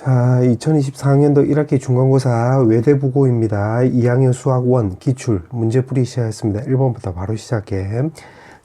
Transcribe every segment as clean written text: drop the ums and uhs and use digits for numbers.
자, 2024학년도 1학기 중간고사 외대부고입니다. 2학년 수학 1 기출 문제풀이 시작했습니다. 1번부터 바로 시작해.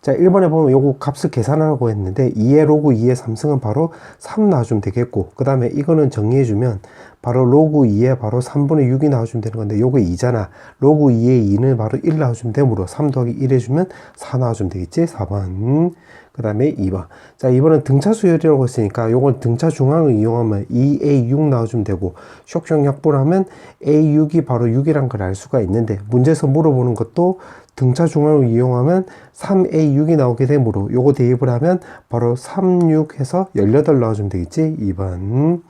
자, 1번에 보면 요거 값을 계산하라고 했는데 2의 로그 2의 3승은 바로 3 나와주면 되겠고, 그 다음에 이거는 정리해주면 바로 로그 2의 바로 3분의 6이 나와주면 되는 건데 요거 2잖아. 로그 2의 2는 바로 1 나와주면 되므로 3 더하기 1 해주면 4 나와주면 되겠지. 4번. 그 다음에 2번. 자, 2번은 등차 수열이라고 했으니까 요건 등차 중앙을 이용하면 2a6 나와주면 되고, 쇽쇽 약분을 하면 a6이 바로 6이란 걸 알 수가 있는데, 문제에서 물어보는 것도 등차 중앙을 이용하면 3a6이 나오게 되므로 요거 대입을 하면 바로 36 해서 18 나와주면 되겠지. 2번.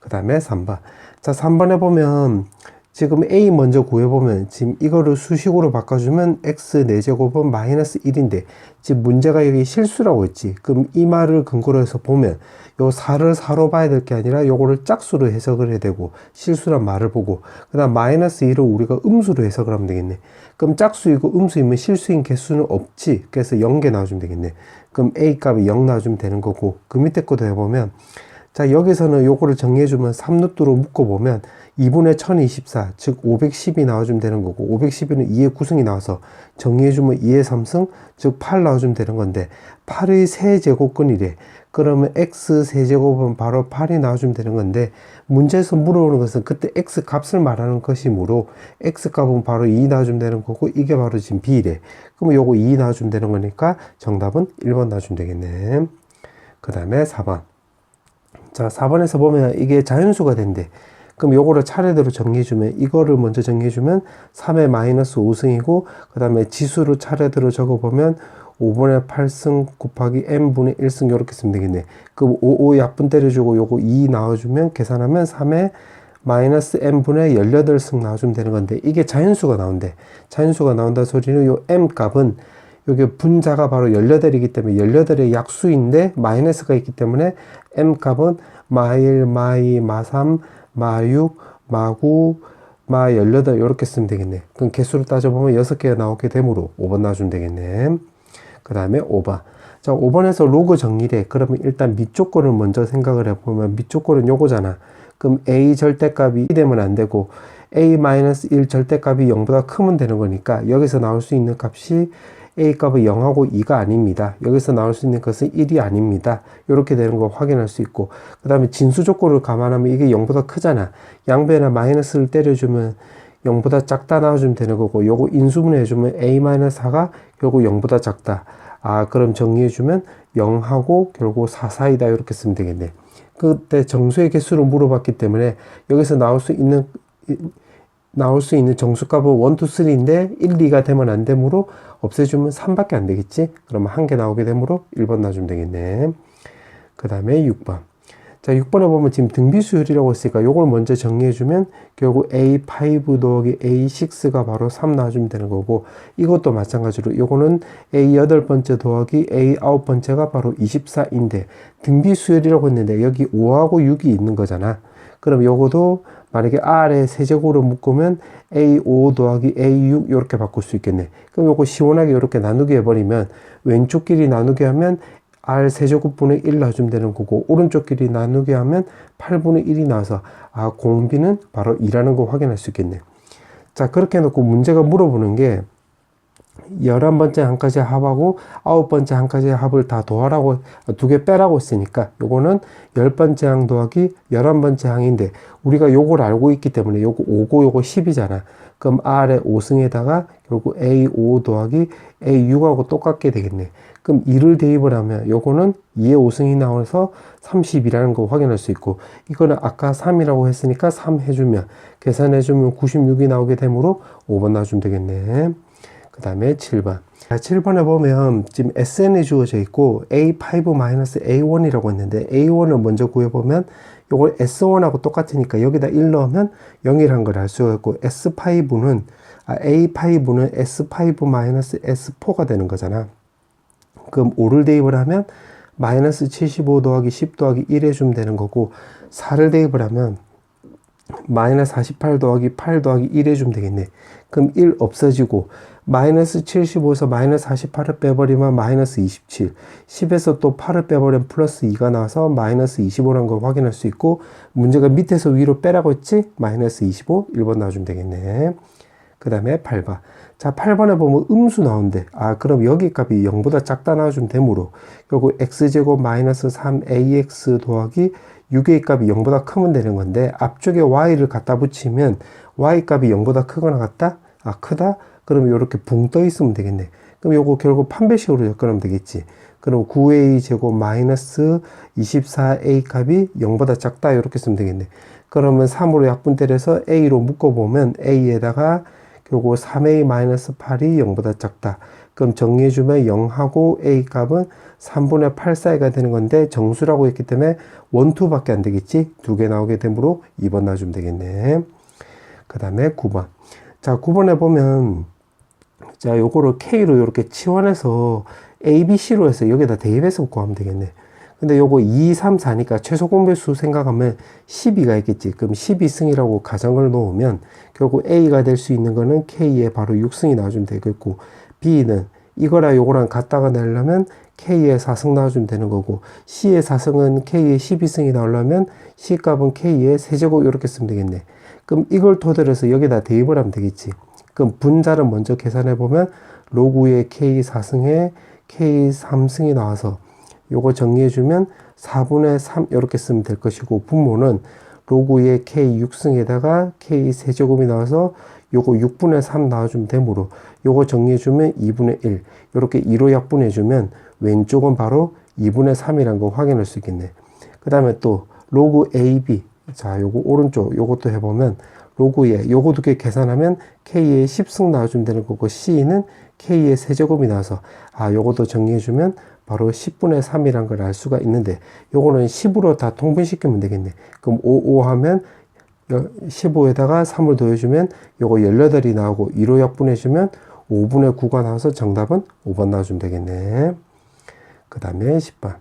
그 다음에 3번. 자, 3번에 보면 지금 a 먼저 구해보면 지금 이거를 수식으로 바꿔주면 x 4제곱은 마이너스 1인데 지금 문제가 여기 실수라고 했지. 그럼 이 말을 근거로 해서 보면 요 4를 4로 봐야 될 게 아니라 요거를 짝수로 해석을 해야 되고, 실수란 말을 보고 그 다음 마이너스 1을 우리가 음수로 해석을 하면 되겠네. 그럼 짝수이고 음수이면 실수인 개수는 없지. 그래서 0개 나와주면 되겠네. 그럼 a 값이 0 나와주면 되는 거고, 그 밑에 것도 해보면 자, 여기서는 요거를 정리해주면 3루트로 묶어보면 2분의 1024, 즉 510이 나와주면 되는 거고, 512는 2의 9승이 나와서 정리해주면 2의 3승, 즉 8 나와주면 되는 건데, 8의 세제곱근이래. 그러면 x 세제곱은 바로 8이 나와주면 되는 건데, 문제에서 물어보는 것은 그때 x 값을 말하는 것이므로 x 값은 바로 2 나와주면 되는 거고, 이게 바로 지금 b래. 그러면 요거 2 나와주면 되는 거니까 정답은 1번 나와주면 되겠네. 그 다음에 4번. 자, 4번에서 보면 이게 자연수가 된대. 그럼 요거를 차례대로 정리해주면, 이거를 먼저 정리해주면 3의 마이너스 5승이고, 그 다음에 지수를 차례대로 적어보면 5분의 8승 곱하기 n분의 1승 요렇게 쓰면 되겠네. 그럼 5 약분 때려주고 요거 2 나와주면 계산하면 3의 마이너스 n분의 18승 나와주면 되는 건데, 이게 자연수가 나온대. 자연수가 나온다 소리는 요 m 값은 여기 분자가 바로 18이기 때문에 18의 약수인데 마이너스가 있기 때문에 m 값은 마1, 마2, 마3, 마6, 마9, 마18 이렇게 쓰면 되겠네. 그럼 개수를 따져보면 6개가 나오게 되므로 5번 나와주면 되겠네. 그 다음에 5번. 자, 5번에서 로그 정리래. 그러면 일단 밑조건을 먼저 생각을 해보면 밑조건은 요거잖아. 그럼 a 절대값이 2 되면 안 되고 a-1 절대값이 0보다 크면 되는 거니까 여기서 나올 수 있는 값이 a 값은 0하고 2가 아닙니다. 여기서 나올 수 있는 것은 1이 아닙니다. 이렇게 되는 거 확인할 수 있고, 그 다음에 진수 조건을 감안하면 이게 0보다 크잖아. 양변에 마이너스를 때려주면 0보다 작다 나와주면 되는 거고, 요거 인수분해 해주면 a-4가 결국 0보다 작다. 아, 그럼 정리해주면 0하고 결국 4 사이다 이렇게 쓰면 되겠네. 그때 정수의 개수를 물어봤기 때문에 여기서 나올 수 있는 정수값은 1, 2, 3인데 1, 2가 되면 안 되므로 없애주면 3밖에 안 되겠지? 그러면 1개 나오게 되므로 1번 놔주면 되겠네. 그 다음에 6번. 자, 6번에 보면 지금 등비수열이라고 했으니까 요걸 먼저 정리해주면 결국 A5 더하기 A6가 바로 3 나와주면 되는 거고, 이것도 마찬가지로 요거는 A8번째 더하기 A9번째가 바로 24인데 등비수열이라고 했는데 여기 5하고 6이 있는 거잖아. 그럼 요거도 만약에 R에 세제곱으로 묶으면 A5 더하기 A6 이렇게 바꿀 수 있겠네. 그럼 요거 시원하게 이렇게 나누기 해버리면 왼쪽 길이 나누게 하면 R 세제곱분의 1 나와주면 되는 거고, 오른쪽 길이 나누게 하면 8분의 1이 나와서 아, 공비는 바로 2라는 거 확인할 수 있겠네. 자, 그렇게 해놓고 문제가 물어보는 게 11번째 항까지 합하고 9번째 항까지 합을 다 더하라고, 2개 빼라고 했으니까 요거는 10번째 항 더하기 11번째 항인데 우리가 요걸 알고 있기 때문에 요거 5고 요거 10이잖아. 그럼 R의 5승에다가 결국 A5 더하기 A6하고 똑같게 되겠네. 그럼 2를 대입을 하면 요거는 2의 5승이 나와서 30이라는 거 확인할 수 있고, 이거는 아까 3이라고 했으니까 3 해주면 계산해주면 96이 나오게 되므로 5번 놔주면 되겠네. 그 다음에 7번. 자, 7번에 보면 지금 SN이 주어져 있고 A5-A1이라고 했는데 A1을 먼저 구해보면 요걸 S1하고 똑같으니까 여기다 1 넣으면 0이라는 걸 알 수가 있고, A5는 S5-S4가 되는 거잖아. 그럼 5를 대입을 하면 마이너스 75 더하기 10 더하기 1 해주면 되는 거고, 4를 대입을 하면 마이너스 48 더하기 8 더하기 1 해주면 되겠네. 그럼 1 없어지고 마이너스 75에서 마이너스 48을 빼버리면 마이너스 27, 10에서 또 8을 빼버리면 플러스 2가 나와서 마이너스 25라는 걸 확인할 수 있고, 문제가 밑에서 위로 빼라고 했지? 마이너스 25, 1번 나와주면 되겠네. 그 다음에 8번. 자, 8번에 보면 음수 나온대. 아, 그럼 여기 값이 0보다 작다 나와주면 되므로 결국 x제곱 마이너스 3ax 더하기 6a 값이 0보다 크면 되는 건데, 앞쪽에 y를 갖다 붙이면 y 값이 0보다 크거나 같다? 아, 크다? 그러면 이렇게 붕 떠 있으면 되겠네. 그럼 요거 결국 판별식으로 접근하면 되겠지. 그럼 9a 제곱 마이너스 24a 값이 0보다 작다 이렇게 쓰면 되겠네. 그러면 3으로 약분 때려서 a로 묶어보면 a에다가 결국 3a 마이너스 8이 0보다 작다. 그럼 정리해주면 0하고 a 값은 3분의 8 사이가 되는 건데, 정수라고 했기 때문에 1, 2밖에 안 되겠지. 2개 나오게 되므로 2번 놔주면 되겠네. 그 다음에 9번. 자, 9번에 보면 자, 요거를 K로 이렇게 치환해서 A, B, C로 해서 여기다 대입해서 구하면 되겠네. 근데 요거 2, 3, 4니까 최소 공배수 생각하면 12가 있겠지. 그럼 12승이라고 가정을 놓으면 결국 A가 될 수 있는 거는 K의 바로 6승이 나와주면 되겠고, B는 이거랑 요거랑 같다가 내려면 K의 4승 나와주면 되는 거고, C의 4승은 K의 12승이 나오려면 C 값은 K의 세제곱 이렇게 쓰면 되겠네. 그럼 이걸 토대로 해서 여기다 대입을 하면 되겠지. 그럼 분자를 먼저 계산해 보면 로그의 K 4승에 K 3승이 나와서 요거 정리해 주면 4분의 3 이렇게 쓰면 될 것이고, 분모는 로그의 K 6승에다가 K 세제곱이 나와서 요거 6분의 3 나와주면 되므로 요거 정리해 주면 2분의 1 이렇게 2로 약분해 주면 왼쪽은 바로 2분의 3이라는 거 확인할 수 있겠네. 그 다음에 또 로그 AB, 자 요거 오른쪽 요것도 해보면 로그에 요거 두 개 계산하면 K의 10승 나와주면 되는 거고, C는 K의 세제곱이 나와서 아 요것도 정리해주면 바로 10분의 3이란 걸 알 수가 있는데, 요거는 10으로 다 통분시키면 되겠네. 그럼 5 하면 15에다가 3을 더해주면 요거 18이 나오고 2로 약분해주면 5분의 9가 나와서 정답은 5번 나와주면 되겠네. 그 다음에 10번.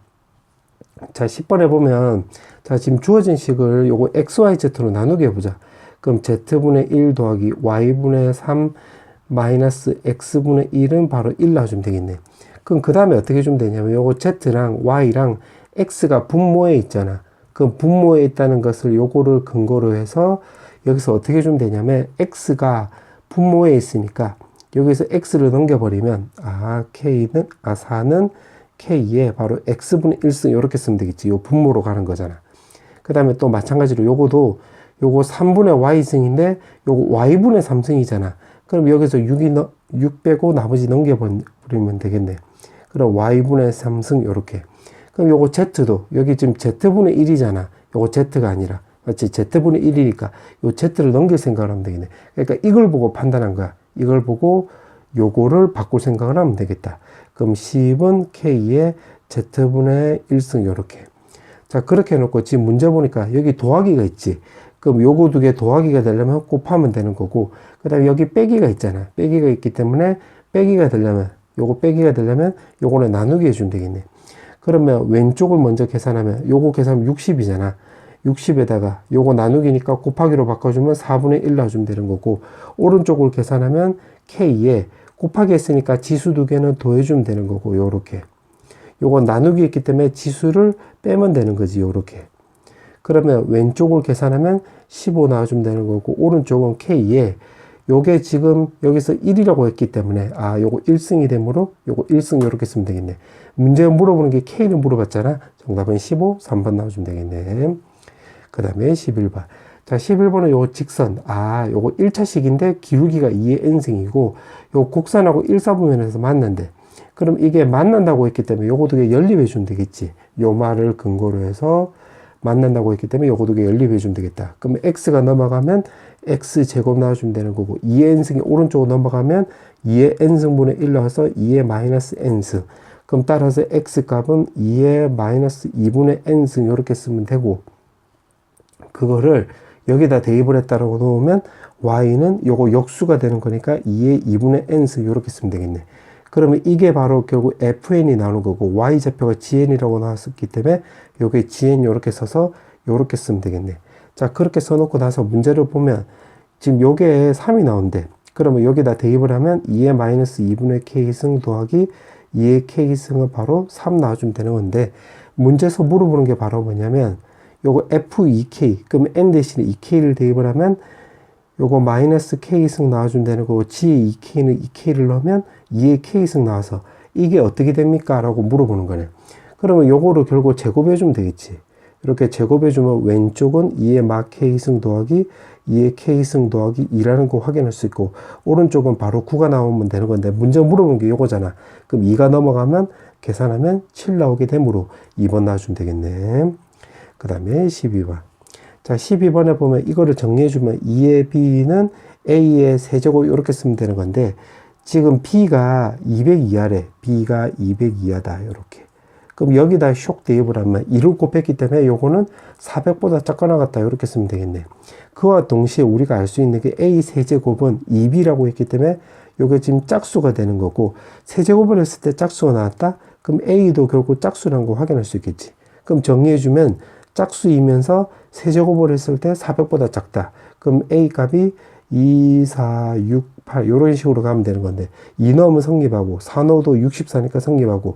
자, 10번에 보면 자 지금 주어진 식을 요거 XYZ로 나누게 해보자. 그럼 Z분의 1 더하기 Y분의 3 마이너스 X분의 1은 바로 1 나와주면 되겠네. 그럼 그 다음에 어떻게 주면 되냐면 요거 Z랑 Y랑 X가 분모에 있잖아. 그럼 분모에 있다는 것을 요거를 근거로 해서 여기서 어떻게 주면 되냐면 X가 분모에 있으니까 여기서 X를 넘겨버리면 K는 4는 K에 바로 X분의 1승 이렇게 쓰면 되겠지. 요 분모로 가는 거잖아. 그 다음에 또 마찬가지로 요거 3분의 Y승인데 요거 Y분의 3승이잖아. 그럼 여기서 6 빼고 나머지 넘겨버리면 되겠네. 그럼 Y분의 3승 요렇게. 그럼 요거 Z도 여기 지금 Z분의 1이잖아. 요거 Z가 아니라 맞지? Z분의 1이니까 요 Z를 넘길 생각을 하면 되겠네. 그러니까 이걸 보고 판단한 거야. 이걸 보고 요거를 바꿀 생각을 하면 되겠다. 그럼 10은 K의 Z분의 1승 요렇게. 자, 그렇게 해놓고 지금 문제 보니까 여기 더하기가 있지. 그럼 요거 두 개 더하기가 되려면 곱하면 되는 거고, 그 다음에 여기 빼기가 있잖아. 빼기가 있기 때문에 빼기가 되려면 요거는 나누기 해주면 되겠네. 그러면 왼쪽을 먼저 계산하면 요거 계산하면 60이잖아. 60에다가 요거 나누기니까 곱하기로 바꿔주면 4분의 1 나와주면 되는 거고, 오른쪽을 계산하면 K에 곱하기 했으니까 지수 두 개는 더해주면 되는 거고, 요렇게. 요거 나누기 했기 때문에 지수를 빼면 되는 거지, 요렇게. 그러면 왼쪽을 계산하면 15 나와주면 되는 거고, 오른쪽은 K에 요게 지금 여기서 1이라고 했기 때문에 요거 1승이 되므로 요거 1승 요렇게 쓰면 되겠네. 문제 물어보는 게 K를 물어봤잖아. 정답은 15, 3번 나와주면 되겠네. 그 다음에 11번. 자, 11번은 요거 직선. 요거 1차식인데 기울기가 2의 n승이고, 요 곡선하고 1사분면에서 만난대. 그럼 이게 만난다고 했기 때문에 요거 두 개 연립해 주면 되겠지. 요 말을 근거로 해서 만난다고 했기 때문에 요거 두 개 연립해 주면 되겠다. 그럼 x가 넘어가면 x제곱 나와주면 되는 거고, 2의 n승이 오른쪽으로 넘어가면 2의 n승분의 1 나와서 2의 마이너스 n승. 그럼 따라서 x값은 2의 마이너스 2분의 n승 이렇게 쓰면 되고, 그거를 여기다 대입을 했다라고 놓으면 y는 요거 역수가 되는 거니까 2의 2분의 n승 이렇게 쓰면 되겠네. 그러면 이게 바로 결국 fn이 나오는 거고, y좌표가 gn이라고 나왔었기 때문에 요게 gn 요렇게 써서 요렇게 쓰면 되겠네. 자, 그렇게 써놓고 나서 문제를 보면 지금 요게 3이 나온대. 그러면 여기다 대입을 하면 2의 마이너스 2분의 k승 더하기 2의 k승은 바로 3 나와주면 되는 건데, 문제에서 물어보는 게 바로 뭐냐면 요거 f2k, 그럼 n 대신에 2k를 대입을 하면 요거 마이너스 k승 나와주면 되는 거고, g의 2k는 2k를 넣으면 2의 k승 나와서 이게 어떻게 됩니까? 라고 물어보는 거네. 그러면 요거를 결국 제곱해주면 되겠지. 이렇게 제곱해주면 왼쪽은 2의 마 k승 더하기 2의 k승 더하기 2라는 거 확인할 수 있고, 오른쪽은 바로 9가 나오면 되는 건데, 문제 물어본 게 요거잖아. 그럼 2가 넘어가면 계산하면 7 나오게 되므로 2번 나와주면 되겠네. 그 다음에 12번. 자, 12번에 보면 이거를 정리해주면 2의 b는 a의 세제곱 이렇게 쓰면 되는 건데, 지금 b가 200 이하래. b가 200 이하다. 이렇게. 그럼 여기다 쇽 대입을 하면 2를 곱했기 때문에 요거는 400보다 작거나 같다. 이렇게 쓰면 되겠네. 그와 동시에 우리가 알 수 있는 게 a 세제곱은 2b라고 했기 때문에 요게 지금 짝수가 되는 거고, 세제곱을 했을 때 짝수가 나왔다? 그럼 a도 결국 짝수라는 거 확인할 수 있겠지. 그럼 정리해주면 짝수이면서 세제곱을 했을 때 400보다 작다. 그럼 a 값이 2, 4, 6, 8 이런 식으로 가면 되는 건데, 2 넣으면 성립하고 4 넣어도 64니까 성립하고,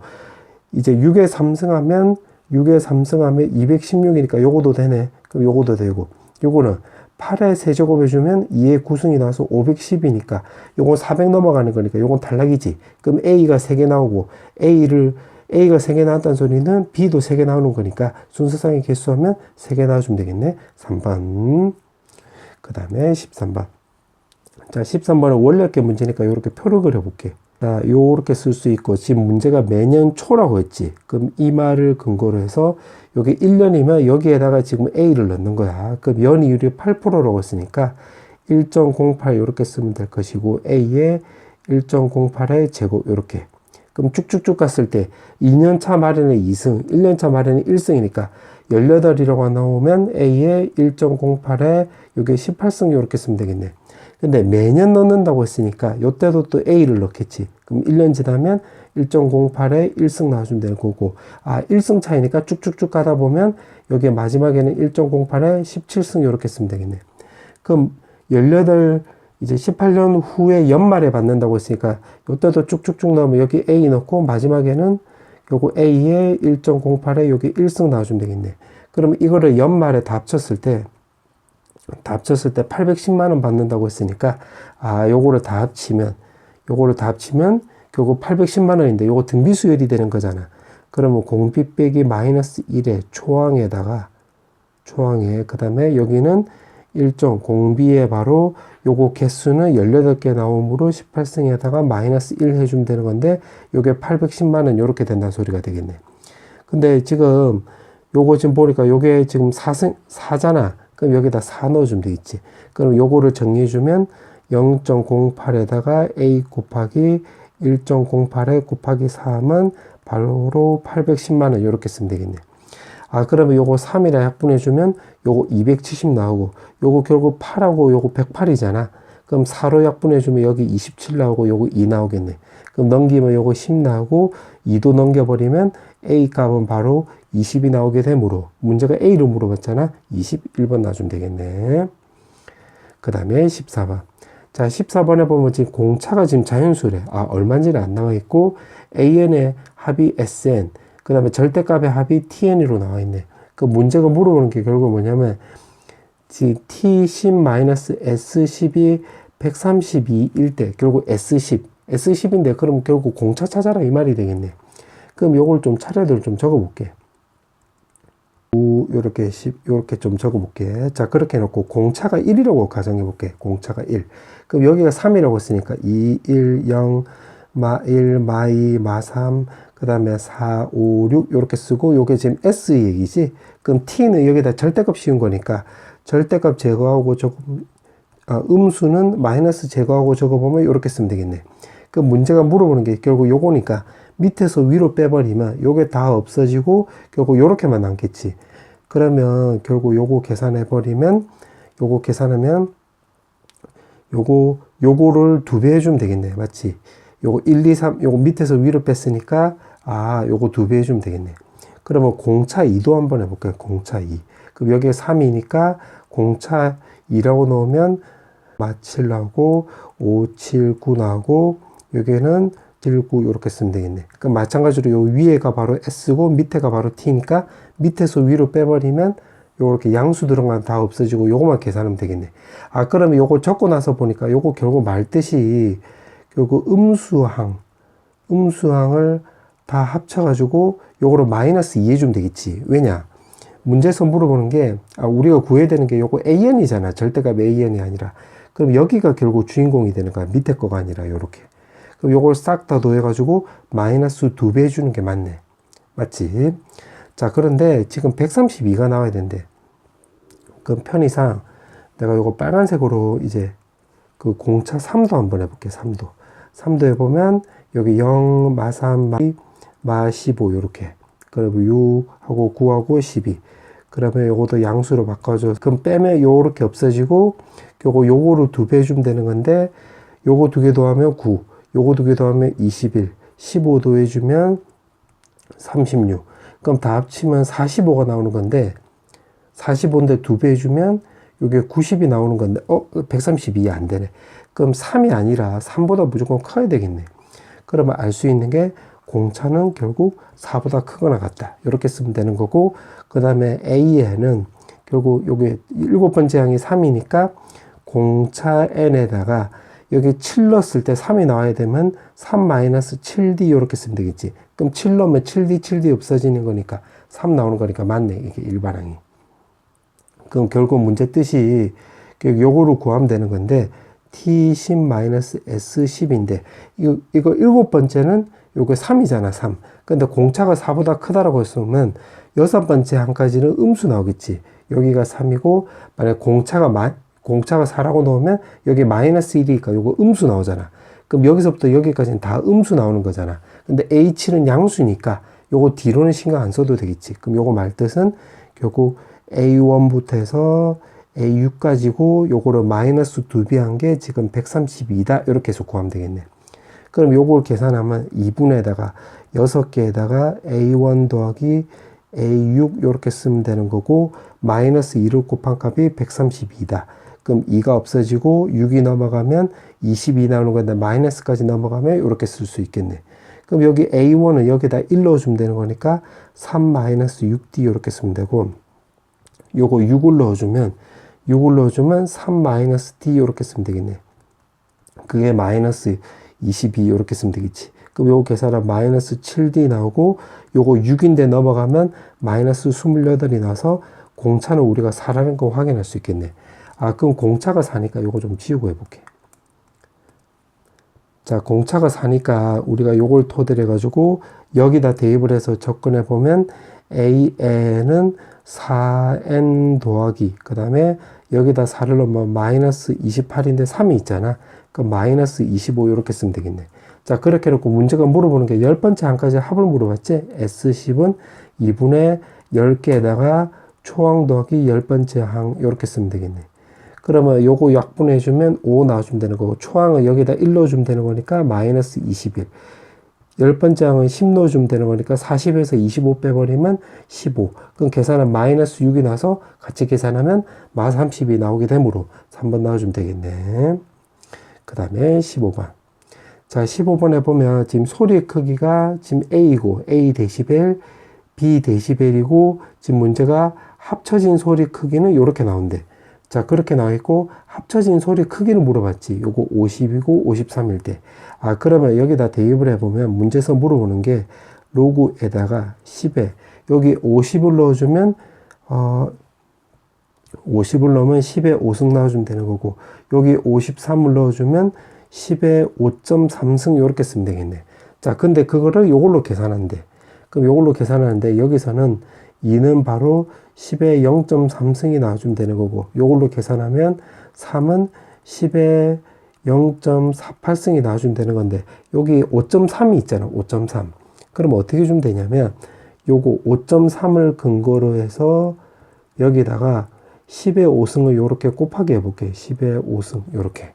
이제 6에 3승하면 216이니까 요거도 되네. 그럼 요거도 되고, 요거는 8에 세제곱 해주면 2의 9승이 나와서 510이니까 요건 400 넘어가는 거니까 요건 탈락이지. 그럼 A가 3개 나오고, A가 3개 나왔다는 소리는 B도 3개 나오는 거니까 순서상의 개수하면 3개 나와주면 되겠네. 3번. 그 다음에 13번. 자, 13번은 원래의 문제니까 요렇게 표를 그려볼게. 자, 요렇게 쓸 수 있고, 지금 문제가 매년 초라고 했지. 그럼 이 말을 근거로 해서 여기 1년이면 여기에다가 지금 A를 넣는 거야. 그럼 연이율이 8%라고 했으니까 1.08 이렇게 쓰면 될 것이고, A에 1.08의 제곱 이렇게. 그럼 쭉쭉쭉 갔을 때 2년차 말에는 2승, 1년차 말에는 1승이니까 18이라고 나오면 A에 1.08에 요게 18승 이렇게 쓰면 되겠네. 근데 매년 넣는다고 했으니까 요때도 또 A를 넣겠지. 그럼 1년 지나면 1.08에 1승 나와주면 되는 거고, 1승 차이니까 쭉쭉쭉 가다 보면 여기 마지막에는 1.08에 17승 이렇게 쓰면 되겠네. 그럼 18년 후에 연말에 받는다고 했으니까 요때도 쭉쭉쭉 나오면 여기 A 넣고 마지막에는 요거 A에 1.08에 여기 1승 나와주면 되겠네. 그러면 이거를 연말에 다 합쳤을 때 810만 원 받는다고 했으니까, 요거를 다 합치면 결국 810만 원인데 요거 등비수열이 되는 거잖아. 그러면 공비 빼기 마이너스 1에 초항에, 그 다음에 여기는 공비에 바로 요거 개수는 18개 나오므로 18승에다가 마이너스 1 해주면 되는 건데, 요게 810만 원 요렇게 된다는 소리가 되겠네. 근데 지금 요거 지금 보니까 요게 지금 4잖아. 그럼 여기다 4 넣어주면 되겠지. 그럼 요거를 정리해주면 0.08에다가 A 곱하기 1.08에 곱하기 3은 바로 810만 원 이렇게 쓰면 되겠네. 그러면 요거 3이라 약분해주면 요거 270 나오고, 요거 결국 8하고 요거 108이잖아. 그럼 4로 약분해주면 여기 27 나오고 요거 2 나오겠네. 그럼 넘기면 요거 10 나오고 2도 넘겨버리면 A 값은 바로 20이 나오게 되므로, 문제가 A로 물어봤잖아. 21번 놔주면 되겠네. 그 다음에 14번. 자, 14번에 보면 지금 공차가 지금 자연수래. 얼마인지는 안 나와 있고, AN의 합이 SN, 그 다음에 절대값의 합이 TN으로 나와 있네. 그 문제가 물어보는 게 결국 뭐냐면, 지금 T10-S10이 132일 때, 결국 S10인데, 그럼 결국 공차 찾아라 이 말이 되겠네. 그럼 요걸 좀 차례대로 좀 적어볼게. 요렇게 좀 적어볼게. 자, 그렇게 해놓고 공차가 1이라고 가정해볼게. 공차가 1. 그럼 여기가 3이라고 했으니까 2, 1, 0, 마 1, 마 2, 마 3, 그 다음에 4, 5, 6 요렇게 쓰고, 요게 지금 S 얘기지. 그럼 T는 여기다 절대값 씌운 거니까 절대값 제거하고 음수는 마이너스 제거하고 적어보면 요렇게 쓰면 되겠네. 그 문제가 물어보는 게 결국 요거니까 밑에서 위로 빼버리면 요게 다 없어지고 결국 요렇게만 남겠지. 그러면 결국 요거 계산하면 요거를 2배 해주면 되겠네. 맞지? 요거 1, 2, 3 요거 밑에서 위로 뺐으니까 요거 2배 해주면 되겠네. 그러면 공차 2도 한번 해볼게요. 공차 2. 그럼 여기가 3이니까 공차 2라고 넣으면 7 나오고 5, 7, 9 나오고 여기는 7, 9 이렇게 쓰면 되겠네. 그럼 마찬가지로 요 위에가 바로 S고 밑에가 바로 T니까 밑에서 위로 빼버리면 요렇게 양수 들어간 건 다 없어지고 요거만 계산하면 되겠네. 아, 그러면 요거 적고 나서 보니까 요거 결국 말뜻이 결국 음수항을 다 합쳐가지고 요거를 마이너스 2 해주면 되겠지. 왜냐? 문제에서 물어보는 게, 우리가 구해야 되는 게 요거 AN이잖아. 절대값 AN이 아니라. 그럼 여기가 결국 주인공이 되는 거야. 밑에 거가 아니라 요렇게. 그럼 요걸 싹 다 더해가지고 마이너스 2배 해주는 게 맞네. 맞지? 자, 그런데 지금 132가 나와야 된대. 그럼 편의상 내가 요거 빨간색으로 이제 그 공차 3도 한번 해볼게. 3도 해보면 여기 0, 마 3, 마 15 요렇게. 그리고 6하고 9하고 12. 그러면 요것도 양수로 바꿔줘. 그럼 빼면 요렇게 없어지고 요거를 2배 해주면 되는 건데 요거 2개 더하면 9, 요거 2개 더하면 21, 15 더해주면 36. 그럼 다 합치면 45가 나오는 건데 45인데 2배 해주면 요게 90이 나오는 건데 132가 안 되네. 그럼 3이 아니라 3보다 무조건 커야 되겠네. 그러면 알 수 있는 게 공차는 결국 4보다 크거나 같다. 이렇게 쓰면 되는 거고, 그 다음에 A에는 결국 요게 7번째 항이 3이니까 공차 N에다가 여기 7 넣었을 때 3이 나와야 되면 3-7D 이렇게 쓰면 되겠지. 그럼 7 넣으면 7D 없어지는 거니까 3 나오는 거니까 맞네. 이게 일반항이. 그럼 결국 문제 뜻이 요거를 구하면 되는 건데 T10-S10인데 이거 7번째는 요게 3이잖아. 3. 근데 공차가 4보다 크다라고 했으면 6번째 항까지는 음수 나오겠지. 여기가 3이고 만약 공차가 4라고 넣으면 여기 마이너스 1이니까 요거 음수 나오잖아. 그럼 여기서부터 여기까지는 다 음수 나오는 거잖아. 근데 H는 양수니까 요거 D로는 신경 안 써도 되겠지. 그럼 요거 말뜻은 결국 A1부터 해서 A6까지고 요거를 마이너스 2배 한 게 지금 132다. 이렇게 해서 구하면 되겠네. 그럼 요걸 계산하면 2분에다가 6개에다가 A1 더하기 A6 이렇게 쓰면 되는 거고 마이너스 2를 곱한 값이 132다. 그럼 2가 없어지고 6이 넘어가면 22 나오는 건데 마이너스까지 넘어가면 이렇게 쓸 수 있겠네. 그럼 여기 A1은 여기다 1 넣어주면 되는 거니까 3-6D 이렇게 쓰면 되고 요거 6을 넣어주면 3-D 이렇게 쓰면 되겠네. 그게 마이너스 22 이렇게 쓰면 되겠지. 그럼 요거 계산하면 마이너스 7D 나오고 요거 6인데 넘어가면 마이너스 28이 나서 공차는 우리가 4라는 거 확인할 수 있겠네. 그럼 공차가 4니까 요거 좀 지우고 해볼게. 자, 공차가 4니까 우리가 요걸 토대로 해가지고 여기다 대입을 해서 접근해 보면 AN은 4N 더하기 그 다음에 여기다 4를 넣으면 마이너스 28인데 3이 있잖아. 그럼 마이너스 25 이렇게 쓰면 되겠네. 자, 그렇게 해놓고 문제가 물어보는 게 10번째 항까지 합을 물어봤지. S10은 2분의 10개에다가 초항 더하기 10번째 항 이렇게 쓰면 되겠네. 그러면 요거 약분해주면 5 나와주면 되는 거고 초항은 여기다 1 넣어주면 되는 거니까 마이너스 21. 10번째 항은 10 넣어주면 되는 거니까 40에서 25 빼버리면 15. 그럼 계산은 마이너스 6이 나서 같이 계산하면 마 30이 나오게 되므로 3번 나와주면 되겠네. 그 다음에 15번. 자, 15번에 보면 지금 소리의 크기가 지금 A고 A 데시벨, B 데시벨이고 지금 문제가 합쳐진 소리 크기는 이렇게 나온대. 자, 그렇게 나와있고 합쳐진 소리 크기를 물어봤지. 요거 50이고 53일 때. 그러면 여기다 대입을 해보면 문제에서 물어보는 게 로그에다가 10에 여기 50을 넣어주면 50을 넣으면 10에 5승 나와주면 되는 거고 여기 53을 넣어주면 10에 5.3승 이렇게 쓰면 되겠네. 자, 근데 그거를 요걸로 계산한대. 그럼 요걸로 계산하는데 여기서는 2는 바로 10에 0.3승이 나와주면 되는 거고 요걸로 계산하면 3은 10에 0.48승이 나와주면 되는 건데 여기 5.3이 있잖아. 5.3. 그럼 어떻게 해주면 되냐면 요거 5.3을 근거로 해서 여기다가 10의 5승을 요렇게 곱하기 해볼게. 10의 5승 요렇게.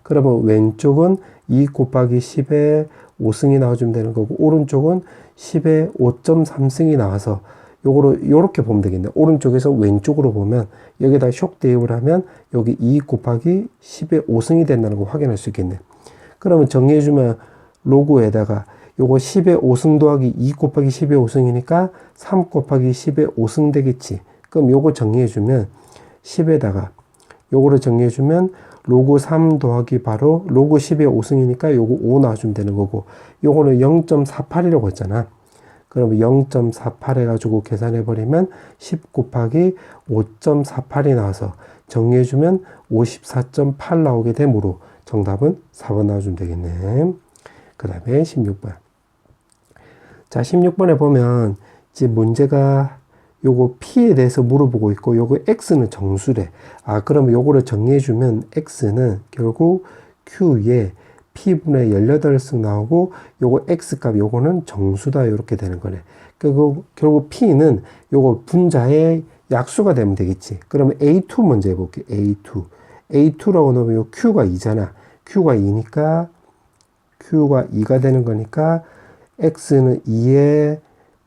그러면 왼쪽은 2 곱하기 10의 5승이 나와주면 되는 거고 오른쪽은 10의 5.3승이 나와서 요거를 요렇게 보면 되겠네. 오른쪽에서 왼쪽으로 보면 여기다 쇽 대입을 하면 여기 2 곱하기 10의 5승이 된다는 거 확인할 수 있겠네. 그러면 정리해주면 로그에다가 요거 10의 5승 더하기 2 곱하기 10의 5승이니까 3 곱하기 10의 5승 되겠지. 그럼 요거 정리해주면 10에다가 요거를 정리해주면 로그 3 더하기 바로 로그 10의 5승이니까 요거 5 나와주면 되는 거고, 요거는 0.48이라고 했잖아. 그러면 0.48 해가지고 계산해버리면 10 곱하기 5.48이 나와서 정리해주면 54.8 나오게 되므로 정답은 4번 나와주면 되겠네. 그 다음에 16번. 자, 16번에 보면 지금 문제가 요거 P에 대해서 물어보고 있고, 요거 X는 정수래. 그러면 요거를 정리해주면 X는 결국 Q에 P분의 18승 나오고, 요거 X값 요거는 정수다. 요렇게 되는 거네. 그리고 결국 P는 요거 분자의 약수가 되면 되겠지. 그러면 A2 먼저 해볼게. A2. A2라고 넣으면 요 Q가 2잖아. Q가 2니까 Q가 2가 되는 거니까 X는 2에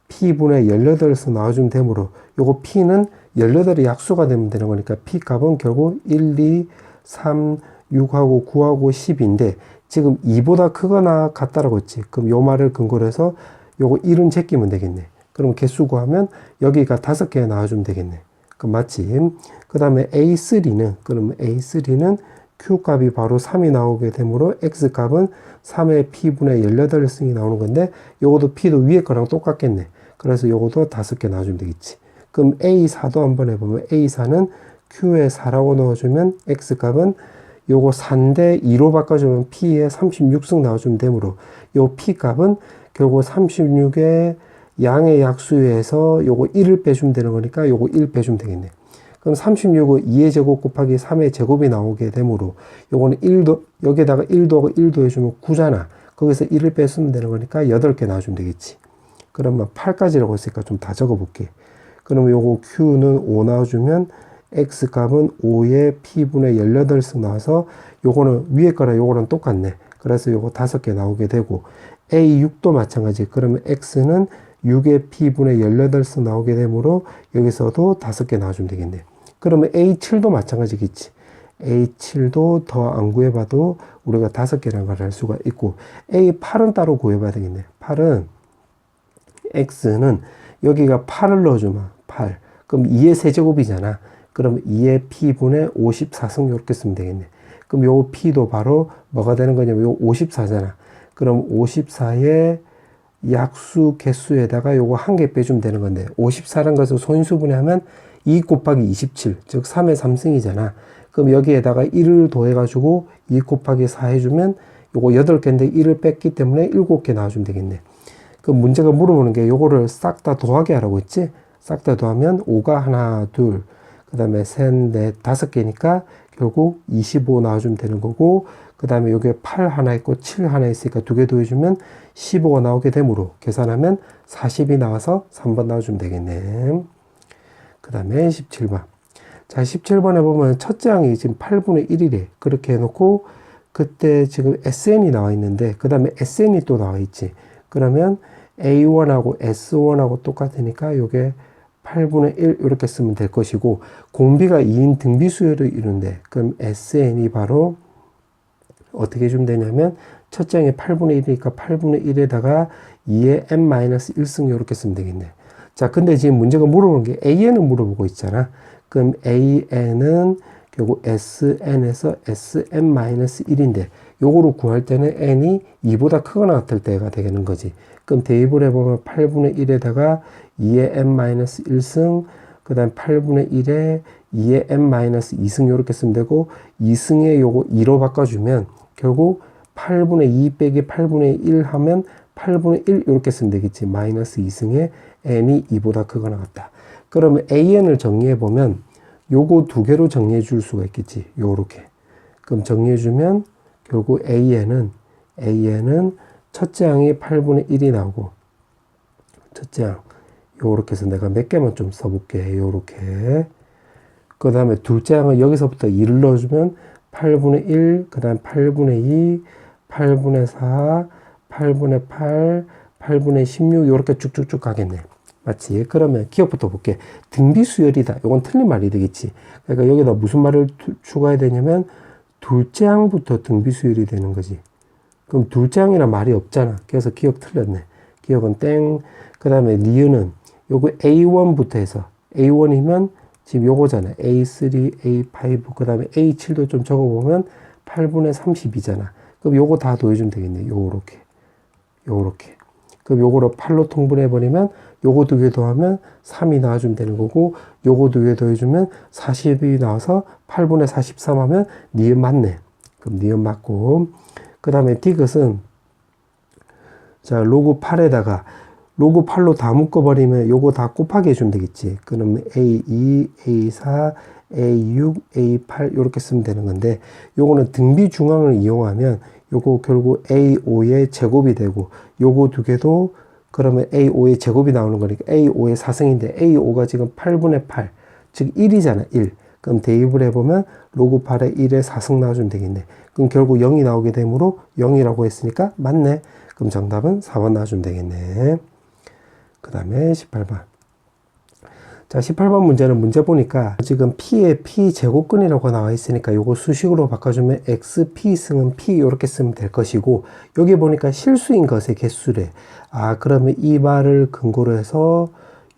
P분의 18에서 나와주면 되므로 요거 P는 18의 약수가 되면 되는 거니까 P 값은 결국 1, 2, 3, 6하고 9하고 10인데 지금 2보다 크거나 같다라고 했지. 그럼 요 말을 근거로 해서 요거 1은 제끼면 되겠네. 그럼 개수 구하면 여기가 5개 나와주면 되겠네. 그럼 맞지? 그 다음에 A3는, 그러면 A3는 Q 값이 바로 3이 나오게 되므로 X 값은 3의 P분의 18승이 나오는 건데, 요것도 P도 위에 거랑 똑같겠네. 그래서 요것도 5개 나와주면 되겠지. 그럼 A4도 한번 해보면 A4는 Q에 4라고 넣어주면 X 값은 요거 4인데 2로 바꿔주면 P에 36승 나와주면 되므로 요 P 값은 결국 36의 양의 약수에서 요거 1을 빼주면 되는 거니까 요거 1 빼주면 되겠네. 그럼 36은 2의 제곱 곱하기 3의 제곱이 나오게 되므로 요거는 1도, 여기에다가 1도 하고 1도 해주면 9잖아. 거기서 1을 뺐으면 되는 거니까 8개 나와주면 되겠지. 그러면 8까지라고 했으니까 좀 다 적어 볼게. 그러면 요거 Q는 5 나와주면 X 값은 5의 P분의 18승 나와서 요거는 위에 거랑 요거랑 똑같네. 그래서 요거 5개 나오게 되고, A6도 마찬가지. 그러면 X는 6의 P분의 18승 나오게 되므로 여기서도 5개 나와주면 되겠네. 그러면 A7도 마찬가지겠지. A7도 더 안 구해봐도 우리가 5개라는 걸 알 수가 있고, A8은 따로 구해봐야 되겠네. 8은 X는 여기가 8을 넣어주면 8. 그럼 2의 세제곱이잖아. 그럼 2의 P분의 54승 이렇게 쓰면 되겠네. 그럼 요 P도 바로 뭐가 되는 거냐면 요 54잖아. 그럼 54의 약수 개수에다가 요거 1개 빼주면 되는 건데, 54라는 것을 소인수분해하면 2 곱하기 27, 즉 3의 3승이잖아. 그럼 여기에다가 1을 더해가지고 2 곱하기 4 해주면 요거 8개인데 1을 뺐기 때문에 7개 나와주면 되겠네. 그 문제가 물어보는 게 요거를 싹 다 더하게 하라고 했지? 싹 다 더하면 5가 하나, 둘, 그 다음에 셋, 넷, 5개니까 결국 25 나와주면 되는 거고, 그 다음에 여기에 8 하나 있고 7 하나 있으니까 2개 더해주면 15가 나오게 되므로 계산하면 40이 나와서 3번 나와주면 되겠네. 그 다음에 17번. 자, 17번에 보면 첫째 항이 지금 8분의 1이래. 그렇게 해놓고 그때 지금 SN이 나와 있는데 그 다음에 SN이 또 나와 있지. 그러면 A1하고 S1하고 똑같으니까 요게 8분의 1 이렇게 쓰면 될 것이고, 공비가 2인 등비수열을 이룬대. 그럼 SN이 바로 어떻게 해주면 되냐면 첫째 항이 8분의 1이니까 8분의 1에다가 2의 n-1승 이렇게 쓰면 되겠네. 자, 근데 지금 문제가 물어보는 게 AN을 물어보고 있잖아. 그럼 AN은 결국 SN에서 SN-1인데 요거를 구할 때는 n이 2보다 크거나 같을 때가 되는 거지. 그럼 대입을 해보면 8분의 1에다가 2의 n-1승, 그 다음 8분의 1에 2의 n-2승 이렇게 쓰면 되고, 2승에 요거 2로 바꿔주면 결국 8분의 2 빼기 8분의 1 하면 8분의 1 이렇게 쓰면 되겠지. 마이너스 2승에 n이 2보다 크거나 같다. 그러면 an을 정리해보면 요거 2개로 정리해 줄 수가 있겠지. 요렇게. 그럼 정리해 주면 결국 an은 첫째 항이 8분의 1이 나오고, 첫째 항 요렇게 해서 내가 몇 개만 좀 써볼게. 요렇게. 그 다음에 둘째 항은 여기서부터 2를 넣어주면 8분의 1, 그 다음 8분의 2, 8분의 4, 8분의 8, 8분의 16 요렇게 쭉쭉쭉 가겠네. 맞지? 그러면 기억부터 볼게. 등비 수열이다. 이건 틀린 말이 되겠지. 그러니까 여기다 무슨 말을 추가해야 되냐면 둘째 항부터 등비 수열이 되는 거지. 그럼 둘째 항이란 말이 없잖아. 그래서 기억 틀렸네. 기억은 땡. 그 다음에 니은은 요거 A1부터 해서 A1이면 지금 요거잖아. A3, A5, 그 다음에 A7도 좀 적어보면 8분의 30이잖아. 그럼 요거 다 더해주면 되겠네. 요렇게. 요렇게. 그럼 요거를 8로 통분해버리면 요거 두 개 더하면 3이 나와주면 되는 거고, 요거 두 개 더해주면 40이 나와서 8분의 43 하면 니은 맞네. 그럼 니은 맞고, 그 다음에 디귿은 자 로그 8에다가 로그 8로 다 묶어버리면 요거 다 곱하기 해주면 되겠지. 그러면 A2, A4, A6, A8 이렇게 쓰면 되는 건데, 요거는 등비 중앙을 이용하면 요거 결국 A5의 제곱이 되고, 요거 두 개도 그러면 A5의 제곱이 나오는 거니까 A5의 4승인데 A5가 지금 8분의 8, 즉 1이잖아. 1. 그럼 대입을 해보면 로그 8에 1에 4승 나와주면 되겠네. 그럼 결국 0이 나오게 되므로 0이라고 했으니까 맞네. 그럼 정답은 4번 나와주면 되겠네. 그 다음에 18번. 자, 18번 문제는 문제 보니까 지금 P의 P 제곱근이라고 나와 있으니까 요거 수식으로 바꿔주면 X, P 승은 P 이렇게 쓰면 될 것이고, 여기 보니까 실수인 것의 개수래. 아, 그러면 이 말을 근거로 해서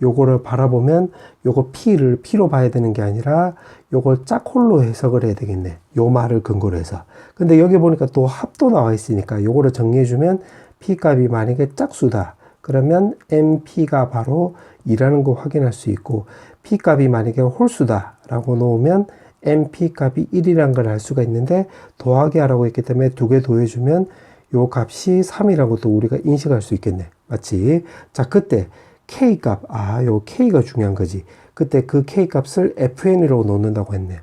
요거를 바라보면 요거 P를 P로 봐야 되는 게 아니라 요걸 짝홀로 해석을 해야 되겠네. 요 말을 근거로 해서. 근데 여기 보니까 또 합도 나와 있으니까 요거를 정리해주면 P 값이 만약에 짝수다. 그러면 MP가 바로 2라는 거 확인할 수 있고, P 값이 만약에 홀수다 라고 놓으면 MP 값이 1이라는 걸 알 수가 있는데, 더하기 하라고 했기 때문에 두 개 더해주면 요 값이 3이라고 또 우리가 인식할 수 있겠네. 맞지? 자, 그때 K 값, 아, 요 K가 중요한 거지. 그때 그 K 값을 FN이라고 놓는다고 했네.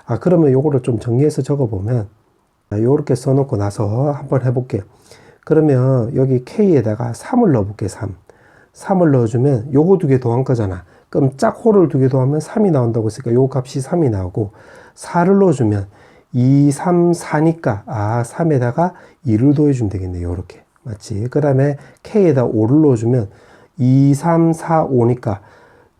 아, 그러면 요거를 좀 정리해서 적어보면, 요렇게 써놓고 나서 한번 해볼게. 그러면 여기 K에다가 3을 넣어볼게. 3을 넣어주면 요거 두 개 더한 거잖아. 그럼 짝호를 두 개 더하면 3이 나온다고 했으니까 요 값이 3이 나오고, 4를 넣어주면 2, 3, 4니까 아 3에다가 2를 더해주면 되겠네. 요렇게. 맞지? 그 다음에 K에다 5를 넣어주면 2, 3, 4, 5니까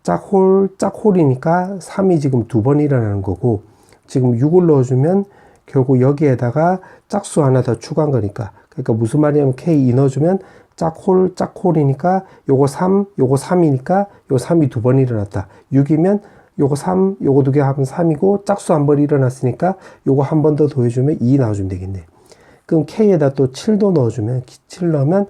짝홀이니까 3이 지금 두 번 일어나는 거고, 지금 6을 넣어주면 결국 여기에다가 짝수 하나 더 추가한 거니까, 그러니까 무슨 말이냐면 K2 넣어주면 짝홀이니까 요거 3, 요거 3이니까 요 3이 두 번 일어났다. 6이면 요거 3, 요거 두 개 하면 3이고, 짝수 한 번 일어났으니까 요거 한 번 더 더해주면 2 나와주면 되겠네. 그럼 K에다 또 7도 넣어주면, 7 넣으면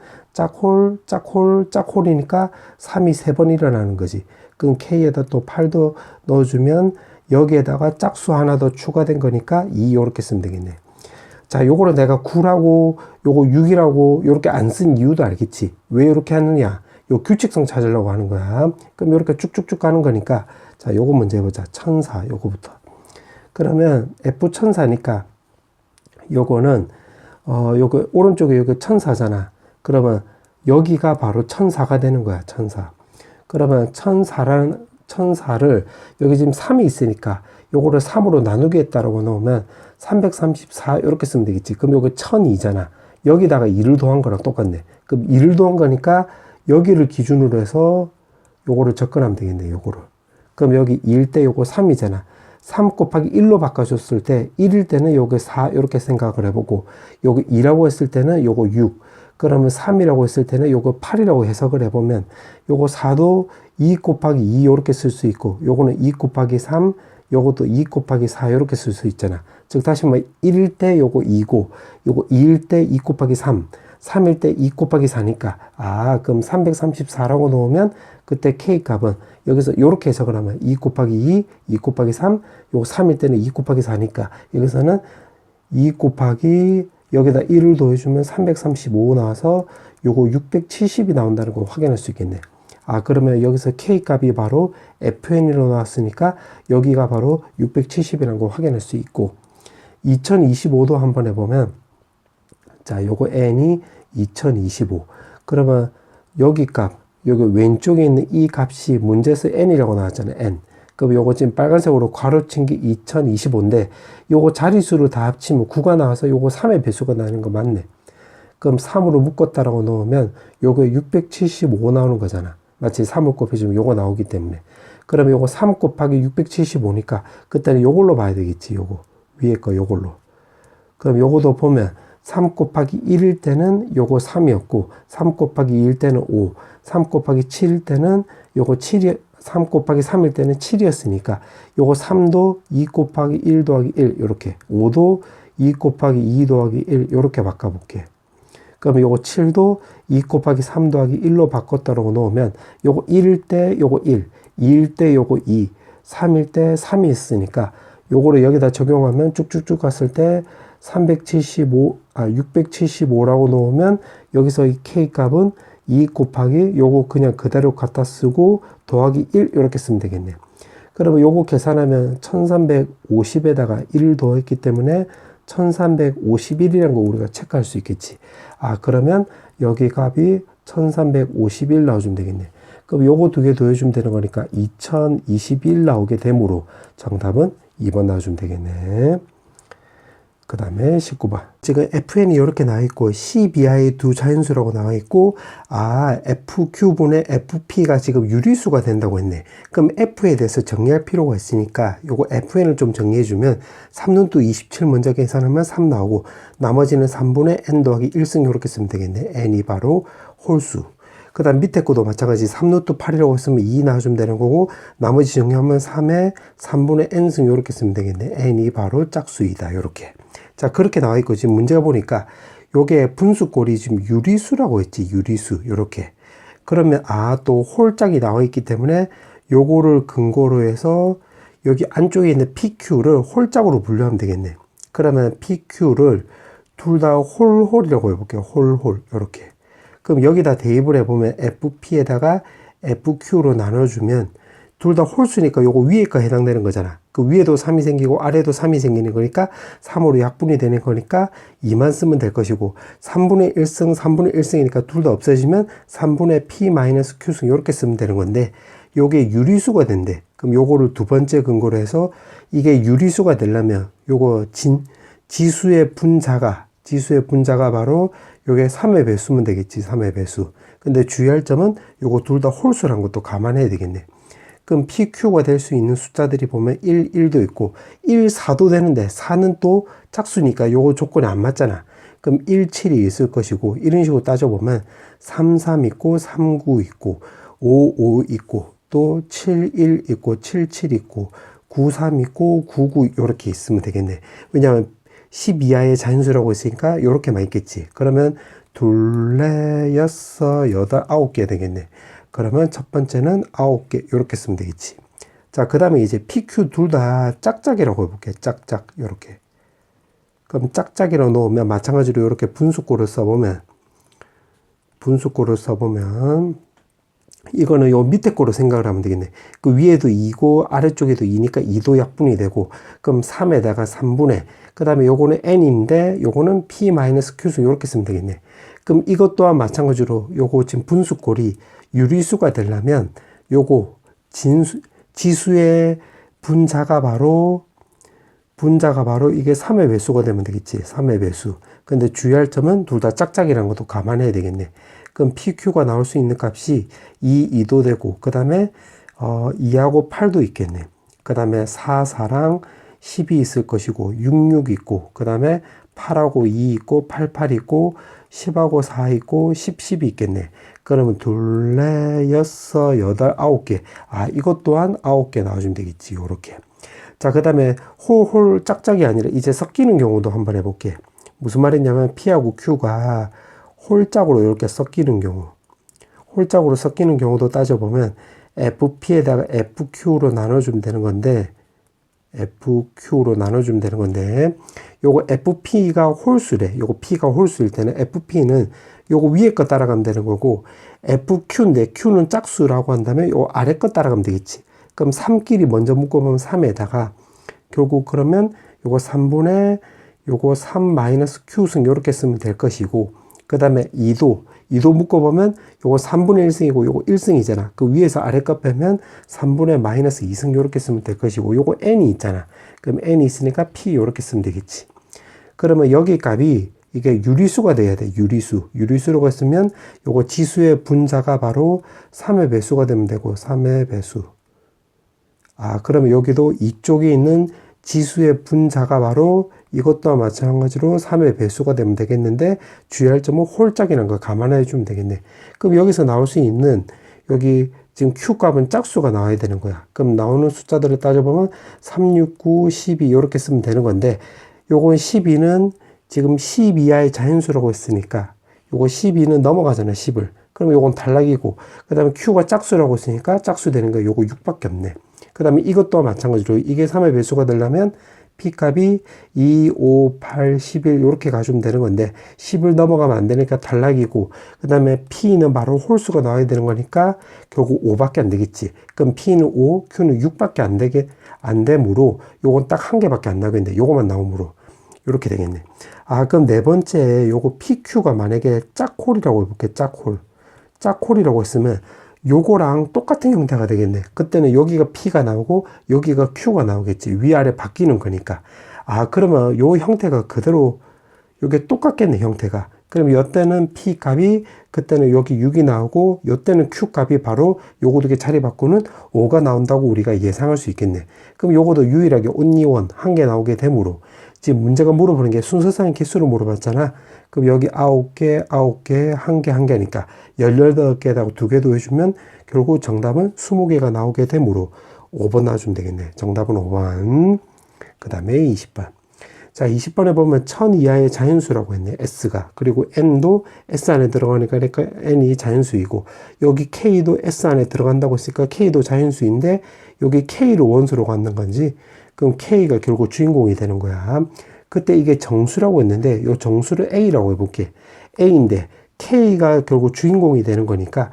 짝홀이니까 3이 세 번 일어나는 거지. 그럼 K에다 또 8도 넣어주면 여기에다가 짝수 하나 더 추가된 거니까 2 요렇게 쓰면 되겠네. 자, 요거를 내가 9라고 요거 6이라고 요렇게 안 쓴 이유도 알겠지. 왜 이렇게 하느냐? 요 규칙성 찾으려고 하는 거야. 그럼 요렇게 쭉쭉쭉 가는 거니까, 자, 요거 먼저 해보자. 1004 요거부터. 그러면 F 1004니까 요거는 요거 오른쪽에 여기 1004잖아. 그러면 여기가 바로 1004가 되는 거야. 1004. 그러면 1004를 여기 지금 3이 있으니까 요거를 3으로 나누기 했다라고 넣으면 334 이렇게 쓰면 되겠지. 그럼 요거 1002잖아. 여기다가 2를 더한 거랑 똑같네. 그럼 2를 더한 거니까 여기를 기준으로 해서 요거를 접근하면 되겠네. 요거를. 그럼 여기 2일 때 요거 3이잖아. 3 곱하기 1로 바꿔줬을 때 1일 때는 요게 4 이렇게 생각을 해보고, 요거 2라고 했을 때는 요거 6, 그러면 3이라고 했을 때는 요거 8이라고 해석을 해보면 요거 4도 2 곱하기 2 이렇게 쓸 수 있고, 요거는 2 곱하기 3, 요것도 2 곱하기 4 이렇게 쓸 수 있잖아. 즉 다시 말해 1일 때 요거 2고, 요거 2일 때 2 곱하기 3, 3일 때 2 곱하기 4니까 아 그럼 334라고 놓으면 그때 K 값은 여기서 요렇게 해석을 하면 2 곱하기 2, 2 곱하기 3, 요거 3일 때는 2 곱하기 4니까 여기서는 2 곱하기 여기다 1을 더해주면 335 나와서 요거 670이 나온다는 걸 확인할 수 있겠네. 아, 그러면 여기서 K 값이 바로 FN으로 나왔으니까 여기가 바로 670이라는 걸 확인할 수 있고, 2025도 한번 해보면, 자, 요거 N이 2025. 그러면 여기 값, 여기 왼쪽에 있는 이 값이 문제에서 N이라고 나왔잖아요. N. 그럼 요거 지금 빨간색으로 괄호친 게 2025인데, 요거 자릿수를 다 합치면 9가 나와서 요거 3의 배수가 나는 거 맞네. 그럼 3으로 묶었다라고 넣으면 요거 675 나오는 거잖아. 마치 3을 곱해주면 요거 나오기 때문에. 그러면 요거 3 곱하기 675니까 그때는 요걸로 봐야 되겠지. 요거 위에 거 요걸로. 그럼 요거도 보면 3 곱하기 1일 때는 요거 3이었고 3 곱하기 2일 때는 5, 3 곱하기 7일 때는 요거 7이 3 곱하기 3일 때는 7이었으니까 요거 3도 2 곱하기 1 더하기 1 요렇게, 5도 2 곱하기 2 더하기 1 요렇게 바꿔볼게. 그러면 요거 7도 2 곱하기 3 더하기 1로 바꿨다라고 놓으면 요거 1일 때 요거 1, 2일 때 요거 2, 3일 때 3이 있으니까 요거를 여기다 적용하면 쭉쭉쭉 갔을 때 675라고 놓으면 여기서 이 K 값은 2 곱하기 요거 그냥 그대로 갖다 쓰고 더하기 1 이렇게 쓰면 되겠네. 그러면 요거 계산하면 1350에다가 1을 더했기 때문에 1351이라는 거 우리가 체크할 수 있겠지. 아, 그러면 여기 값이 1351 나와주면 되겠네. 그럼 요거 두 개 더해주면 되는 거니까 2021 나오게 되므로 정답은 2번 나와주면 되겠네. 그 다음에 19번. 지금 FN이 이렇게 나와 있고 CBI의 두 자연수라고 나와 있고, 아, FQ분의 FP가 지금 유리수가 된다고 했네. 그럼 F에 대해서 정리할 필요가 있으니까 요거 FN을 좀 정리해주면 3눈 또 27 먼저 계산하면 3 나오고 나머지는 3분의 N 더하기 1승 이렇게 쓰면 되겠네. N이 바로 홀수. 그 다음 밑에 것도 마찬가지 3루트 8이라고 했으면 2 나와주면 되는 거고 나머지 정리하면 3에 3분의 n승 이렇게 쓰면 되겠네. n이 바로 짝수이다. 이렇게. 자, 그렇게 나와 있고 지금 문제가 보니까 요게 분수꼴이 지금 유리수라고 했지. 유리수. 이렇게. 그러면 아, 또 홀짝이 나와 있기 때문에 요거를 근거로 해서 여기 안쪽에 있는 PQ를 홀짝으로 분류하면 되겠네. 그러면 PQ를 둘 다 홀홀이라고 해볼게요. 홀홀. 이렇게. 그럼 여기다 대입을 해보면 FP에다가 FQ로 나눠주면 둘 다 홀수니까 요거 위에 거 해당되는 거잖아. 그 위에도 3이 생기고 아래도 3이 생기는 거니까 3으로 약분이 되는 거니까 2만 쓰면 될 것이고 3분의 1승, 3분의 1승이니까 둘 다 없어지면 3분의 P-Q승 이렇게 쓰면 되는 건데 요게 유리수가 된대. 그럼 요거를 두 번째 근거로 해서 이게 유리수가 되려면 요거 지수의 분자가 바로 요게 3의 배수면 되겠지. 3의 배수. 근데 주의할 점은 요거 둘 다 홀수란 것도 감안해야 되겠네. 그럼 PQ가 될 수 있는 숫자들이 보면 1, 1도 있고 1, 4도 되는데 4는 또 짝수니까 요거 조건이 안 맞잖아. 그럼 1, 7이 있을 것이고 이런 식으로 따져보면 3, 3 있고 3, 9 있고 5, 5 있고 또 7, 1 있고 7, 7 있고 9, 3 있고 9, 9 이렇게 있으면 되겠네. 왜냐하면 10 이하의 자연수라고 했으니까 요렇게만 있겠지. 그러면 둘, 넷, 여섯, 여덟, 9개 되겠네. 그러면 첫 번째는 9개 요렇게 쓰면 되겠지. 자, 그 다음에 이제 PQ 둘 다 짝짝이라고 해볼게. 짝짝 요렇게. 그럼 짝짝이라고 놓으면 마찬가지로 요렇게 분수꼴을 써보면 이거는 요 밑에 거로 생각을 하면 되겠네. 그 위에도 2고 아래쪽에도 2니까 2도 약분이 되고 그럼 3에다가 3분의 그 다음에 요거는 n인데 요거는 p-q수 요렇게 쓰면 되겠네. 그럼 이것 또한 마찬가지로 요거 지금 분수꼴이 유리수가 되려면 요거 지수의 분자가 바로 이게 3의 배수가 되면 되겠지. 3의 배수. 근데 주의할 점은 둘 다 짝짝이라는 것도 감안해야 되겠네. 그럼 PQ가 나올 수 있는 값이 2도 되고, 그 다음에 2하고 8도 있겠네. 그 다음에 4, 4랑 10이 있을 것이고, 6, 6 있고, 그 다음에 8하고 2 있고, 8, 8 있고, 10하고 4 있고, 10, 10이 있겠네. 그러면 둘, 넷, 여섯, 여덟, 9개. 아, 이것 또한 9개 나와주면 되겠지. 요렇게. 자, 그 다음에 홀 짝짝이 아니라 이제 섞이는 경우도 한번 해볼게. 무슨 말이냐면 P하고 Q가 홀짝으로 이렇게 섞이는 경우도 따져보면 FP에다가 FQ로 나눠주면 되는 건데 요거 FP가 홀수래. 요거 P가 홀수일 때는 FP는 요거 위에 거 따라가면 되는 거고 FQ인데 Q는 짝수라고 한다면 요 아래 거 따라가면 되겠지. 그럼 3끼리 먼저 묶어보면 3에다가 결국 그러면 요거 3분의 요거 3-Q승 요렇게 쓰면 될 것이고 그 다음에 2도 묶어보면 요거 3분의 1승이고 요거 1승이잖아. 그 위에서 아래 거 빼면 3분의 -2승 요렇게 쓰면 될 것이고 요거 n이 있잖아. 그럼 n이 있으니까 p 요렇게 쓰면 되겠지. 그러면 여기 값이 이게 유리수가 돼야 돼. 유리수라고 했으면 요거 지수의 분자가 바로 3의 배수가 되면 되고 3의 배수. 그러면 여기도 이쪽에 있는 지수의 분자가 바로 이것도 마찬가지로 3의 배수가 되면 되겠는데 주의할 점은 홀짝이라는 거 감안해 주면 되겠네. 그럼 여기서 나올 수 있는 여기 지금 Q 값은 짝수가 나와야 되는 거야. 그럼 나오는 숫자들을 따져보면 3, 6, 9, 12 이렇게 쓰면 되는 건데 요건 12는 지금 10 이하의 자연수라고 했으니까 요거 12는 넘어가잖아 10을. 그럼 요건 단락이고 그 다음에 Q가 짝수라고 했으니까 짝수 되는 거 요거 6밖에 없네. 그 다음에 이것도 마찬가지로 이게 3의 배수가 되려면 P값이 2, 5, 8, 11 이렇게 가주면 되는 건데 10을 넘어가면 안 되니까 단락이고 그 다음에 P는 바로 홀수가 나와야 되는 거니까 결국 5밖에 안 되겠지. 그럼 P는 5, Q는 6밖에 안 되므로 요건 딱 한 개밖에 안 나오겠네. 요거만 나오므로 이렇게 되겠네. 그럼 네 번째 요거 PQ가 만약에 짝홀이라고 해볼게. 짝홀이라고 했으면 요거랑 똑같은 형태가 되겠네. 그때는 여기가 P가 나오고 여기가 Q가 나오겠지. 위아래 바뀌는 거니까. 그러면 요 형태가 그대로 요게 똑같겠네, 형태가. 그럼 요때는 P 값이 그때는 여기 6이 나오고 요때는 Q 값이 바로 요거 두 개 자리 바꾸는 5가 나온다고 우리가 예상할 수 있겠네. 그럼 요거도 유일하게 only one 한 개 나오게 되므로 지금 문제가 물어보는 게 순서상의 개수를 물어봤잖아. 그럼 여기 9개, 9개, 1개, 1개니까 18개에다가 2개 더해주면 결국 정답은 20개가 나오게 되므로 5번 나와주면 되겠네. 정답은 5번. 그 다음에 20번. 자, 20번에 보면 1000 이하의 자연수라고 했네. S가. 그리고 N도 S 안에 들어가니까 그러니까 N이 자연수이고 여기 K도 S 안에 들어간다고 했으니까 K도 자연수인데 여기 K를 원수로 갖는 건지 그럼 K가 결국 주인공이 되는 거야. 그때 이게 정수라고 했는데 이 정수를 A라고 해볼게. A인데 K가 결국 주인공이 되는 거니까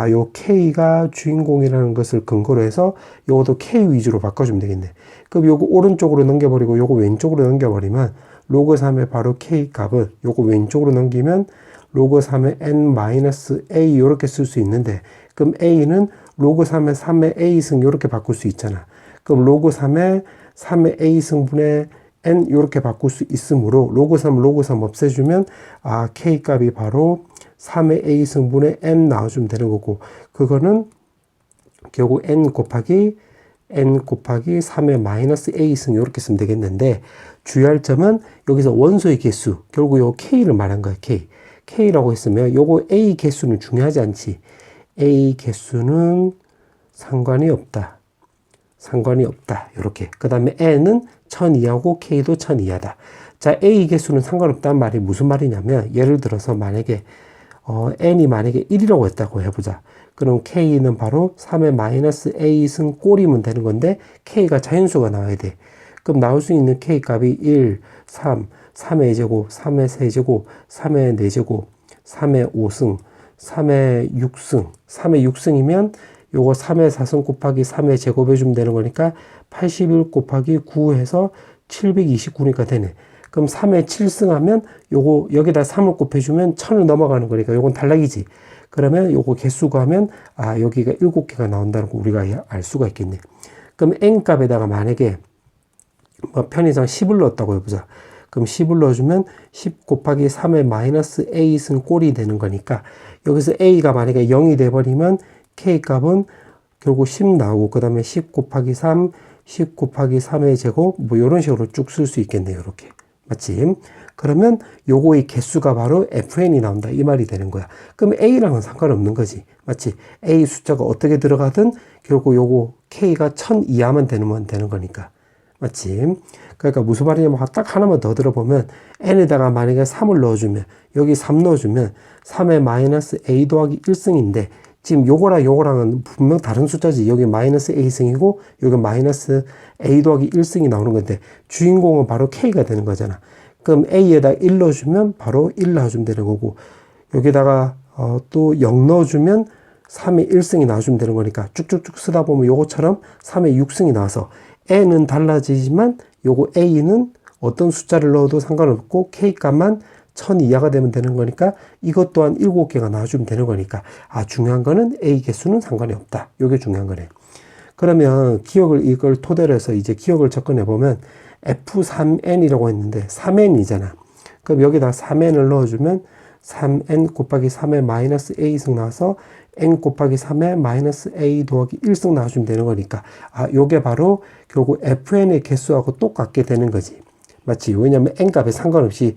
요 K가 주인공이라는 것을 근거로 해서 요것도 K 위주로 바꿔주면 되겠네. 그럼 요거 오른쪽으로 넘겨버리고 요거 왼쪽으로 넘겨버리면 로그 3의 바로 K 값은 요거 왼쪽으로 넘기면 로그 3의 N-A 이렇게 쓸 수 있는데 그럼 A는 로그 3의 3의 A승 이렇게 바꿀 수 있잖아. 그럼 로그 3의 3의 A승분의 N 이렇게 바꿀 수 있으므로 로그 3 없애주면 K 값이 바로 3의 A승분의 N 나와주면 되는 거고 그거는 결국 N 곱하기 3의 마이너스 A승 이렇게 쓰면 되겠는데 주의할 점은 여기서 원소의 개수 결국 요 K를 말한 거야. K라고 했으면 요거 A 개수는 중요하지 않지. A 개수는 상관이 없다. 이렇게. 그 다음에 N은 1000 이하고 K도 1000 이하다. 자, A 개수는 상관없다는 말이 무슨 말이냐면 예를 들어서 만약에 N이 만약에 1이라고 했다고 해보자. 그럼 K는 바로 3의 마이너스 A승 꼴이면 되는 건데 K가 자연수가 나와야 돼. 그럼 나올 수 있는 K 값이 1, 3, 3의 제곱, 3의 세제곱, 3의 4제곱, 3의 5승, 3의 6승, 3의 6승이면 요거 3의 4승 곱하기 3의 제곱 해주면 되는 거니까 81 곱하기 9 해서 729니까 되네. 그럼 3의 7승 하면 요거 여기다 3을 곱해주면 1000을 넘어가는 거니까 요건 단락이지. 그러면 요거 개수가 하면 여기가 7개가 나온다는 거 우리가 알 수가 있겠네. 그럼 N값에다가 만약에 편의상 10을 넣었다고 해보자. 그럼 10을 넣어주면 10 곱하기 3의 마이너스 A승 꼴이 되는 거니까 여기서 A가 만약에 0이 돼버리면 K값은 결국 10 나오고 그 다음에 10 곱하기 3, 10 곱하기 3의 제곱 이런 식으로 쭉 쓸 수 있겠네요. 이렇게. 맞지? 그러면 요거의 개수가 바로 FN이 나온다. 이 말이 되는 거야. 그럼 A랑은 상관없는 거지. 맞지? A 숫자가 어떻게 들어가든 결국 요거 K가 1000 이하만 되는 거니까. 맞지? 그러니까 무슨 말이냐면 딱 하나만 더 들어보면 N에다가 만약에 3을 넣어주면 여기 3 넣어주면 3의 마이너스 A 더하기 1승인데 지금 요거랑은 분명 다른 숫자지. 여기 마이너스 A승이고 여기 마이너스 A 더하기 1승이 나오는 건데 주인공은 바로 K가 되는 거잖아. 그럼 A에다 1 넣어주면 바로 1 넣어주면 되는 거고 여기다가 또 0 넣어주면 3의 1승이 나와주면 되는 거니까 쭉쭉쭉 쓰다 보면 요거처럼 3의 6승이 나와서 N은 달라지지만 요거 A는 어떤 숫자를 넣어도 상관없고 K값만 1000 이하가 되면 되는 거니까 이것 또한 7개가 나와주면 되는 거니까 중요한 거는 A 개수는 상관이 없다. 요게 중요한 거네. 그러면 이걸 토대로 해서 이제 기억을 접근해 보면 F3N이라고 했는데 3N이잖아. 그럼 여기다 3n을 넣어주면 3n 곱하기 3의 마이너스 a승 나와서 n 곱하기 3의 마이너스 a 더하기 1승 나와주면 되는 거니까 요게 바로 결국 fn의 개수하고 똑같게 되는 거지. 맞지? 왜냐면 n 값에 상관없이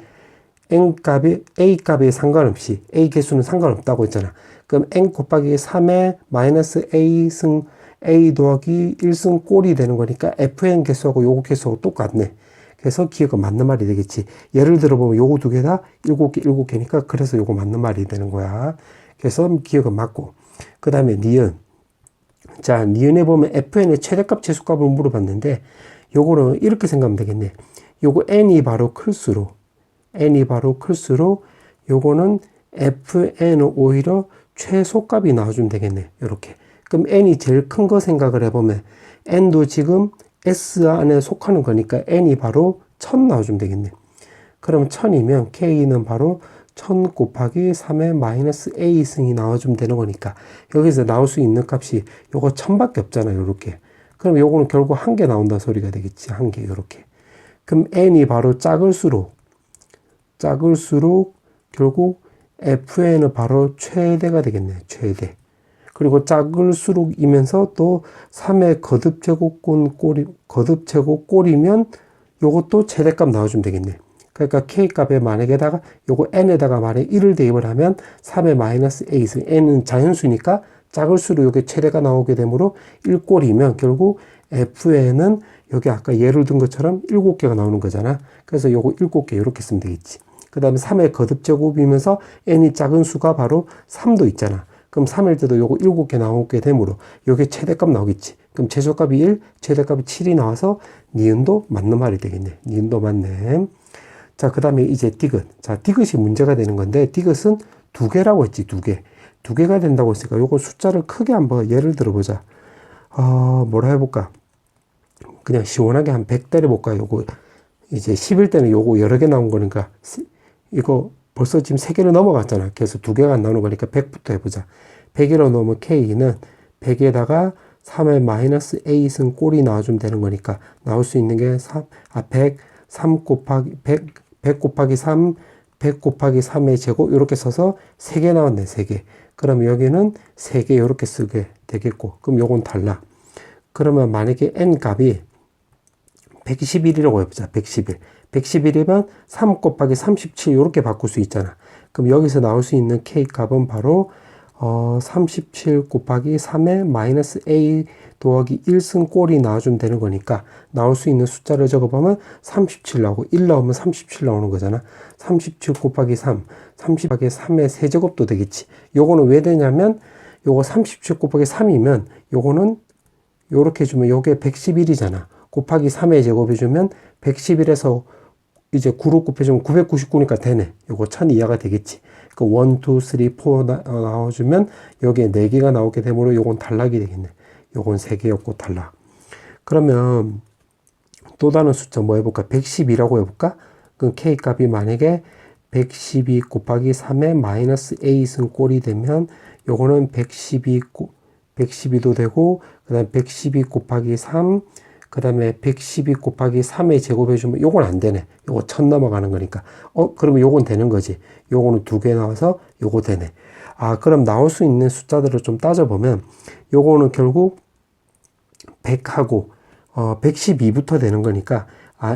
a 값에 상관없이 a 개수는 상관없다고 했잖아. 그럼 n 곱하기 3의 마이너스 a승 a 더하기 1승 꼴이 되는 거니까 fn 개수하고 요거 개수하고 똑같네. 그래서 기호가 맞는 말이 되겠지. 예를 들어 보면 요거 두 개 다 7개, 7개니까 그래서 요거 맞는 말이 되는 거야. 그래서 기호가 맞고. 그 다음에 니은. 자, 니은에 보면 fn의 최대값, 최소값을 물어봤는데 요거는 이렇게 생각하면 되겠네. 요거 n이 바로 클수록 요거는 fn은 오히려 최소값이 나와주면 되겠네. 요렇게. 그럼 n이 제일 큰 거 생각을 해보면 n도 지금 S 안에 속하는 거니까 n이 바로 1000 나와주면 되겠네. 그럼 1000이면 k는 바로 1000 곱하기 3의 마이너스 a승이 나와주면 되는 거니까 여기서 나올 수 있는 값이 요거 1000밖에 없잖아요. 요렇게. 그럼 요거는 결국 한 개 나온다는 소리가 되겠지. 한 개 요렇게. 그럼 n이 바로 작을수록 결국 fn은 바로 최대가 되겠네. 최대. 그리고 작을수록이면서 또 3의 거듭제곱 꼴이면 요것도 최대값 나와주면 되겠네. 그러니까 k값에 만약에다가 요거 n에다가 만약에 1을 대입을 하면 3의 마이너스 a승, n은 자연수니까 작을수록 요게 최대가 나오게 되므로 1꼴이면 결국 fn은 여기 아까 예를 든 것처럼 7개가 나오는 거잖아. 그래서 요거 7개 이렇게 쓰면 되겠지. 그 다음에 3의 거듭제곱이면서 n이 작은 수가 바로 3도 있잖아. 그럼 3일 때도 요거 7개 나오게 되므로 요게 최대값 나오겠지. 그럼 최소값이 1, 최대값이 7이 나와서 니은도 맞는 말이 되겠네. 니은도 맞네. 자, 그 다음에 이제 디귿. 자, 디귿이 문제가 되는 건데 디귿은 2개라고 했지. 2개. 2개가 된다고 했으니까 요거 숫자를 크게 한번 예를 들어보자. 뭐라 해볼까? 그냥 시원하게 한 100 때려볼까? 요거 이제 10일 때는 요거 여러 개 나온 거니까 이거 벌써 지금 3개를 넘어갔잖아. 그래서 2개가 안 나오는 거니까 100부터 해보자. 100이라고 넣으면 K는 100에다가 3의 마이너스 A승 꼴이 나와주면 되는 거니까 나올 수 있는 게 3 곱하기 100 곱하기 3, 100 곱하기 3의 제곱 이렇게 써서 3개 나왔네. 3개. 그럼 여기는 3개 이렇게 쓰게 되겠고 그럼 요건 달라. 그러면 만약에 n 값이 111이라고 해보자. 111. 111이면 3 곱하기 37 이렇게 바꿀 수 있잖아. 그럼 여기서 나올 수 있는 k 값은 바로 37 곱하기 3의 마이너스 a 더하기 1승 꼴이 나와주면 되는 거니까 나올 수 있는 숫자를 적어보면 37 나오고 1 나오면 37 나오는 거잖아. 37 곱하기 3, 30 곱하기 3의 세제곱도 되겠지. 요거는 왜 되냐면 요거 37 곱하기 3이면 요거는 요렇게 해주면 요게 111이잖아. 곱하기 3의 제곱 해주면 111에서 이제 9로 곱해주면 999니까 되네. 요거 1000 이하가 되겠지. 그 1, 2, 3, 4 나와주면 여기에 4개가 나오게 되므로 요건 단락이 되겠네. 요건 3개였고 단락. 그러면 또 다른 숫자 뭐 해볼까? 112라고 해볼까? 그럼 K 값이 만약에 112 곱하기 3의 마이너스 A승 꼴이 되면 요거는 112도 되고 그 다음에 112 곱하기 3 그 다음에 112 곱하기 3의 제곱 해주면 요건 안 되네. 요거 1000 넘어가는 거니까. 그러면 요건 되는 거지. 요거는 2개 나와서 요거 되네. 그럼 나올 수 있는 숫자들을 좀 따져보면 요거는 결국 100하고 112부터 되는 거니까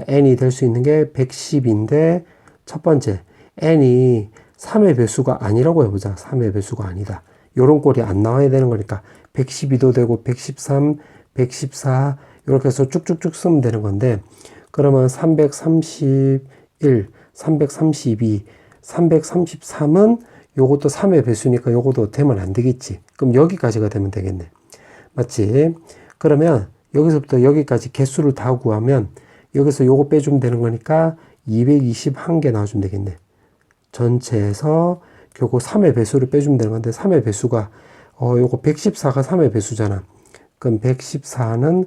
n이 될 수 있는 게 110인데 첫 번째 n이 3의 배수가 아니라고 해보자. 3의 배수가 아니다. 요런 꼴이 안 나와야 되는 거니까 112도 되고 113, 114 이렇게 해서 쭉쭉쭉 쓰면 되는 건데 그러면 331, 332, 333은 요것도 3의 배수니까 요것도 되면 안 되겠지. 그럼 여기까지가 되면 되겠네. 맞지? 그러면 여기서부터 여기까지 개수를 다 구하면 여기서 요거 빼주면 되는 거니까 221개 나와주면 되겠네. 전체에서 요거 3의 배수를 빼주면 되는 건데 3의 배수가 요거 114가 3의 배수잖아. 그럼 114는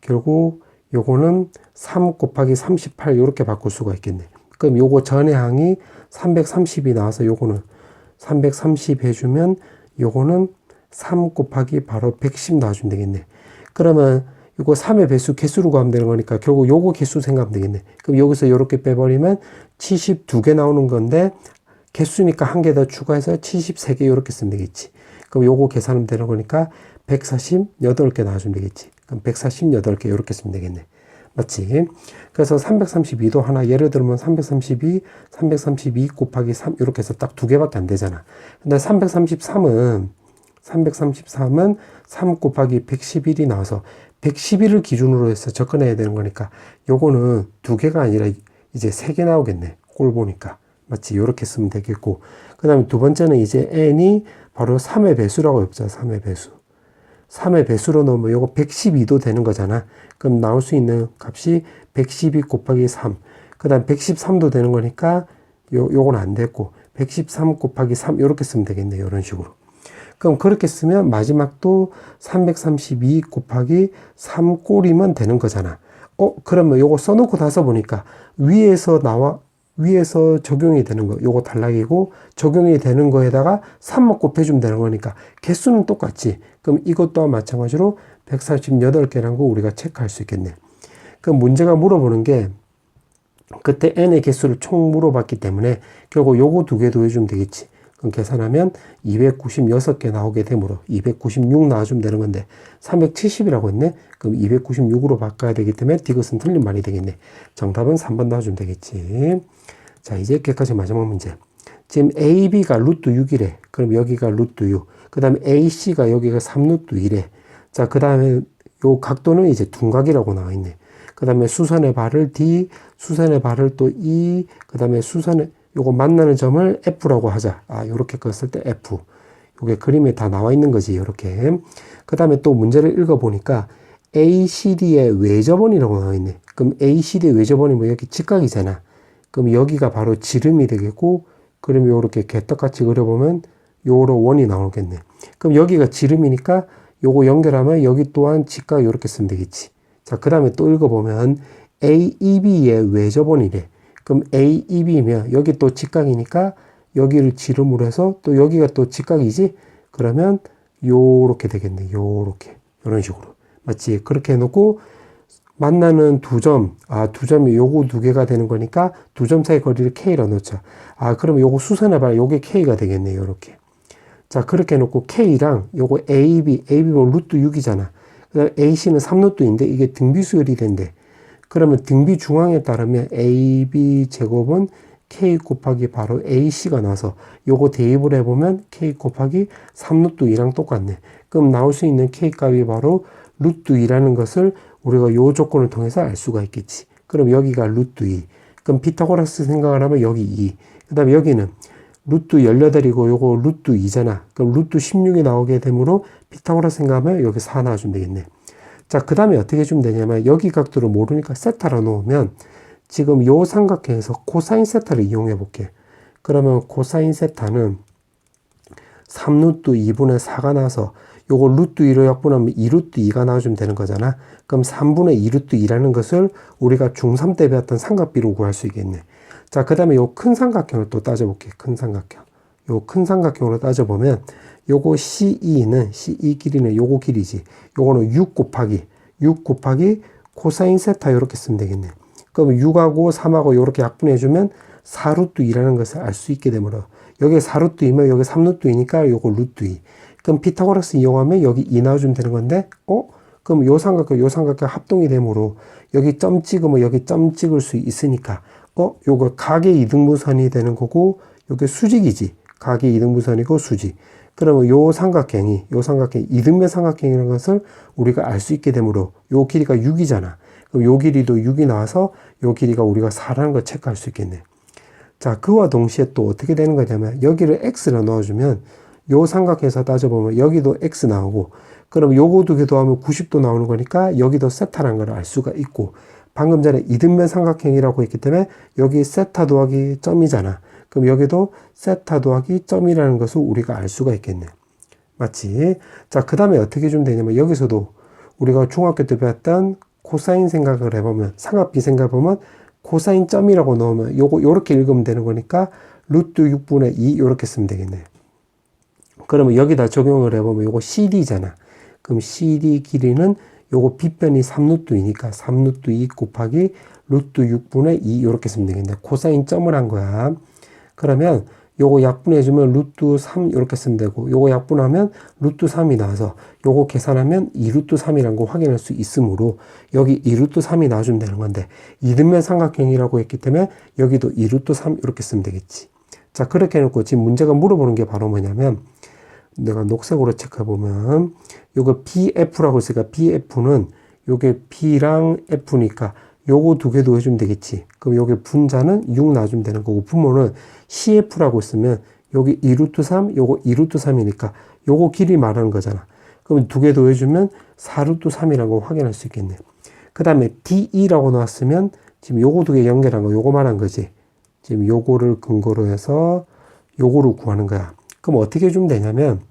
결국 요거는 3 곱하기 38 이렇게 바꿀 수가 있겠네. 그럼 요거 전의 항이 330이 나와서 요거는 330 해주면 요거는 3 곱하기 바로 110 나와주면 되겠네. 그러면 이거 3의 배수 개수로 가면 되는 거니까 결국 요거 개수 생각하면 되겠네. 그럼 여기서 이렇게 빼버리면 72개 나오는 건데 개수니까 한 개 더 추가해서 73개 이렇게 쓰면 되겠지. 그럼 요거 계산하면 되는 거니까 148개 나와주면 되겠지. 그럼 148개 이렇게 쓰면 되겠네. 맞지? 그래서 332도 하나 예를 들면 332 곱하기 3 이렇게 해서 딱 두 개밖에 안 되잖아. 근데 333은 3 곱하기 111이 나와서 111을 기준으로 해서 접근해야 되는 거니까 요거는 두 개가 아니라 이제 세 개 나오겠네. 꼴 보니까. 맞지? 요렇게 쓰면 되겠고. 그 다음에 두 번째는 이제 n이 바로 3의 배수라고 했죠. 3의 배수. 3의 배수로 넣으면 요거 112도 되는 거잖아. 그럼 나올 수 있는 값이 112 곱하기 3. 그 다음 113도 되는 거니까 요건 안 됐고 113 곱하기 3 이렇게 쓰면 되겠네. 이런 식으로. 그럼 그렇게 쓰면 마지막도 332 곱하기 3꼴이면 되는 거잖아. 그러면 요거 써놓고 나서 보니까 위에서 적용이 되는 거, 요거 단락이고, 적용이 되는 거에다가 3만 곱해주면 되는 거니까, 개수는 똑같지. 그럼 이것 또한 마찬가지로 148개라는 거 우리가 체크할 수 있겠네. 그럼 문제가 물어보는 게, 그때 n의 개수를 총 물어봤기 때문에, 결국 요거 두 개 더해주면 되겠지. 그럼 계산하면 296개 나오게 되므로 296 나와주면 되는 건데 370이라고 했네. 그럼 296으로 바꿔야 되기 때문에 이것은 틀린 말이 되겠네. 정답은 3번 나와주면 되겠지. 자, 이제 여기까지 마지막 문제. 지금 AB가 루트 6이래. 그럼 여기가 루트 6. 그 다음에 AC가 여기가 3루트 1이래. 자, 그 다음에 요 각도는 이제 둔각이라고 나와 있네. 그 다음에 수선의 발을 D, 수선의 발을 또 E, 그 다음에 수선의 요거 만나는 점을 F라고 하자. 요렇게 껐을 때 F. 요게 그림에 다 나와 있는 거지, 요렇게. 그 다음에 또 문제를 읽어보니까 ACD의 외접원이라고 나와 있네. 그럼 ACD의 외접원이 뭐 여기 직각이잖아. 그럼 여기가 바로 지름이 되겠고, 그러면 요렇게 개떡같이 그려보면 요로 원이 나오겠네. 그럼 여기가 지름이니까 요거 연결하면 여기 또한 직각 요렇게 쓰면 되겠지. 자, 그 다음에 또 읽어보면 AEB의 외접원이래. 그럼 AEB면 여기 또 직각이니까 여기를 지름으로 해서 또 여기가 또 직각이지? 그러면 요렇게 되겠네. 요렇게. 이런 식으로. 맞지? 그렇게 해놓고 만나는 두 점, 두 점이 요거 두 개가 되는 거니까 두 점 사이 거리를 K로 놓자. 그러면 요거 수선해봐야 요게 K가 되겠네. 요렇게. 자, 그렇게 해놓고 K랑 요거 AB는 루트 6이잖아. 그 다음에 AC는 3루트인데 이게 등비수열이 된대. 그러면 등비 중앙에 따르면 AB 제곱은 K 곱하기 바로 AC가 나와서 요거 대입을 해보면 K 곱하기 3루트 2랑 똑같네. 그럼 나올 수 있는 K 값이 바로 루트 2라는 것을 우리가 요 조건을 통해서 알 수가 있겠지. 그럼 여기가 루트 2. 그럼 피타고라스 생각을 하면 여기 2. 그 다음에 여기는 루트 18이고 요거 루트 2잖아. 그럼 루트 16이 나오게 되므로 피타고라스 생각하면 여기 4 나와주면 되겠네. 자, 그 다음에 어떻게 해주면 되냐면 여기 각도를 모르니까 세타로 놓으면 지금 요 삼각형에서 코사인 세타를 이용해 볼게. 그러면 코사인 세타는 3루트 2분의 4가 나와서 요거 루트 2로 약분하면 2루트 2가 나와주면 되는 거잖아. 그럼 3분의 2루트 2라는 것을 우리가 중3 때 배웠던 삼각비로 구할 수 있겠네. 자, 그 다음에 요 큰 삼각형을 또 따져볼게. 큰 삼각형. 요 큰 삼각형으로 따져보면 요거 CE는 CE 길이는 요거 길이지. 요거는 6 곱하기 코사인 세타 이렇게 쓰면 되겠네. 그럼 6하고 3하고 이렇게 약분해주면 4루트 2라는 것을 알 수 있게 되므로 여기 4루트 2면 여기 3루트 2니까 요거 루트 2. 그럼 피타고라스 이용하면 여기 2 나와주면 되는 건데 그럼 요 삼각형 합동이 되므로 여기 점 찍으면 여기 점 찍을 수 있으니까 요거 각의 이등분선이 되는 거고 요게 수직이지. 각의 이등분선이고 수직. 그러면 요 삼각형이 이등변 삼각형이라는 것을 우리가 알 수 있게 되므로 요 길이가 6이잖아. 그럼 요 길이도 6이 나와서 요 길이가 우리가 4라는 걸 체크할 수 있겠네. 자, 그와 동시에 또 어떻게 되는 거냐면 여기를 x로 넣어주면 요 삼각형에서 따져보면 여기도 x 나오고 그럼 요거 두 개 더하면 90도 나오는 거니까 여기도 세타라는 걸 알 수가 있고 방금 전에 이등변 삼각형이라고 했기 때문에 여기 세타 더하기 점이잖아. 그럼 여기도 세타 더하기 점이라는 것을 우리가 알 수가 있겠네. 맞지? 자, 그 다음에 어떻게 해주면 되냐면 여기서도 우리가 중학교 때 배웠던 코사인 생각을 해보면 삼각비 생각해보면 코사인 점이라고 넣으면 요렇게 읽으면 되는 거니까 루트 6분의 2 요렇게 쓰면 되겠네. 그러면 여기다 적용을 해보면 요거 CD잖아. 그럼 CD 길이는 요거 B변이 3루트2니까 3루트2 곱하기 루트 6분의 2 이렇게 쓰면 되겠네. 코사인 점을 한 거야. 그러면 요거 약분해주면 루트 3 이렇게 쓰면 되고, 요거 약분하면 루트 3이 나와서 요거 계산하면 2루트 3이라는 거 확인할 수 있으므로 여기 2루트 3이 나와주면 되는 건데, 이등변 삼각형이라고 했기 때문에 여기도 2루트 3 이렇게 쓰면 되겠지. 자, 그렇게 해놓고 지금 문제가 물어보는 게 바로 뭐냐면, 내가 녹색으로 체크해보면 요거 BF라고 했으니까 BF는 요게 B랑 F니까 요거 두 개 더해주면 되겠지. 그럼 요게 분자는 6 놔주면 되는 거고, 분모는 CF라고 했으면 여기 2루트 3, 요거 2루트 3이니까 요거 길이 말하는 거잖아. 그럼 두 개 더해주면 4루트 3이라는 거 확인할 수 있겠네. 그 다음에 DE라고 나왔으면 지금 요거 두 개 연결한 거 요거 말한 거지. 지금 요거를 근거로 해서 요거를 구하는 거야. 그럼 어떻게 해주면 되냐면,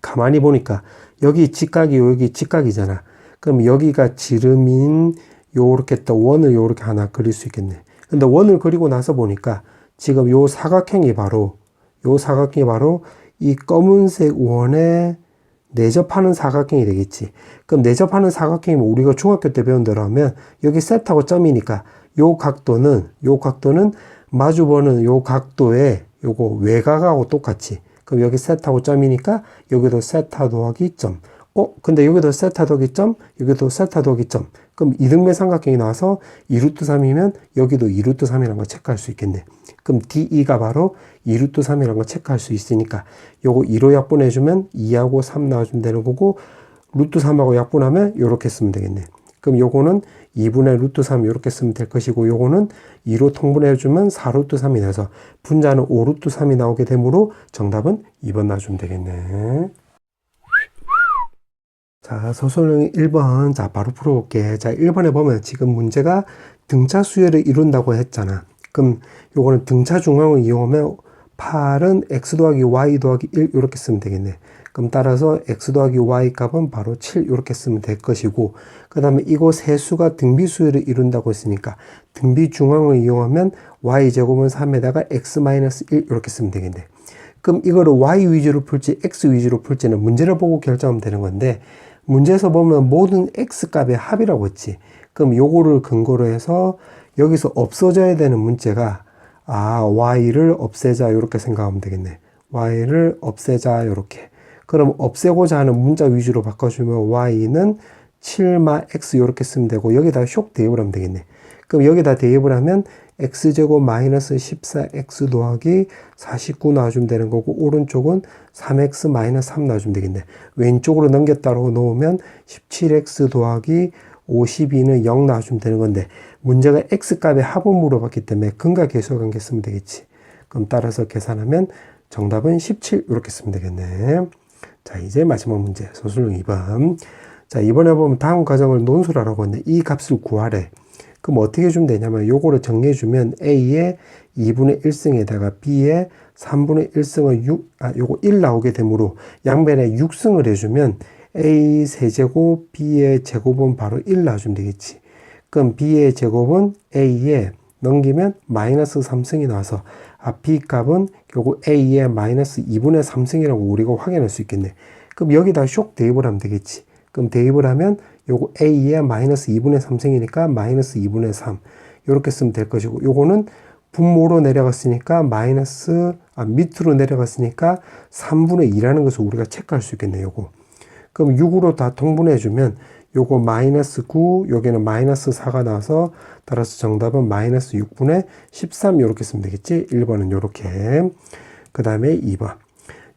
가만히 보니까 여기 직각이 여기 직각이잖아. 그럼 여기가 지름인 요렇게 또 원을 요렇게 하나 그릴 수 있겠네. 근데 원을 그리고 나서 보니까 지금 요 사각형이 바로 이 검은색 원에 내접하는 사각형이 되겠지. 그럼 내접하는 사각형이면 우리가 중학교 때 배운 대로 하면 여기 set하고 점이니까 요 각도는 마주보는 요 각도에 요거 외곽하고 똑같이. 그럼 여기 set하고 점이니까 여기도 세타 더하기 점. 근데 여기도 세타 더하기 점, 여기도 세타 더하기 점. 그럼 이등변 삼각형이 나와서 2루트 3이면 여기도 2루트 3이라는 걸 체크할 수 있겠네. 그럼 DE가 바로 2루트 3이라는 걸 체크할 수 있으니까 요거 2로 약분해주면 2하고 3 나와주면 되는 거고, 루트 3하고 약분하면 요렇게 쓰면 되겠네. 그럼 요거는 2분의 루트 3 이렇게 쓰면 될 것이고, 요거는 2로 통분해주면 4루트 3이 나서 분자는 5루트 3이 나오게 되므로 정답은 2번 놔주면 되겠네. 자, 서술형 1번. 자, 바로 풀어볼게. 자, 1번에 보면 지금 문제가 등차 수열을 이룬다고 했잖아. 그럼 요거는 등차 중앙을 이용하면 8은 x 더하기 y 더하기 1 이렇게 쓰면 되겠네. 그럼 따라서 x 더하기 y 값은 바로 7 이렇게 쓰면 될 것이고, 그 다음에 이거 세 수가 등비 수열을 이룬다고 했으니까 등비 중앙을 이용하면 y제곱은 3에다가 x-1 이렇게 쓰면 되겠네. 그럼 이거를 y 위주로 풀지 x 위주로 풀지는 문제를 보고 결정하면 되는 건데, 문제에서 보면 모든 x 값의 합이라고 했지. 그럼 요거를 근거로 해서 여기서 없어져야 되는 문제가 y를 없애자 이렇게 생각하면 되겠네. y를 없애자 이렇게. 그럼 없애고자 하는 문자 위주로 바꿔주면 y는 7마 x 이렇게 쓰면 되고, 여기다 쇽 대입을 하면 되겠네. 그럼 여기다 대입을 하면 x제곱 마이너스 14x 더하기 49 놔주면 되는 거고, 오른쪽은 3x 마이너스 3 놔주면 되겠네. 왼쪽으로 넘겼다고 놓으면 17x 더하기 52는 0 놔주면 되는 건데, 문제가 x값의 합을 물어봤기 때문에 근과 계수와 관계 쓰면 되겠지. 그럼 따라서 계산하면 정답은 17 이렇게 쓰면 되겠네. 자, 이제 마지막 문제, 서술형 2번. 자, 이번에 보면 다음 과정을 논술하라고 했는데 이 값을 구하래. 그럼 어떻게 해주면 되냐면 요거를 정리해주면 A의 2분의 1승에다가 B의 3분의 1승을 요거 1 나오게 되므로 양변에 6승을 해주면 A 세제곱 B의 제곱은 바로 1 나와주면 되겠지. 그럼 B의 제곱은 A에 넘기면 마이너스 3승이 나와서 B 값은 요거 A의 마이너스 2분의 3승이라고 우리가 확인할 수 있겠네. 그럼 여기다 쇽 대입을 하면 되겠지. 그럼 대입을 하면 요거 A의 마이너스 2분의 3승이니까 마이너스 2분의 3 이렇게 쓰면 될 것이고, 요거는 분모로 내려갔으니까 밑으로 내려갔으니까 3분의 2라는 것을 우리가 체크할 수 있겠네요. 요거. 그럼 6으로 다 통분해 주면 요거 마이너스 9, 여기는 마이너스 4가 나와서 따라서 정답은 마이너스 6분의 13 이렇게 쓰면 되겠지. 1번은 요렇게. 그 다음에 2번.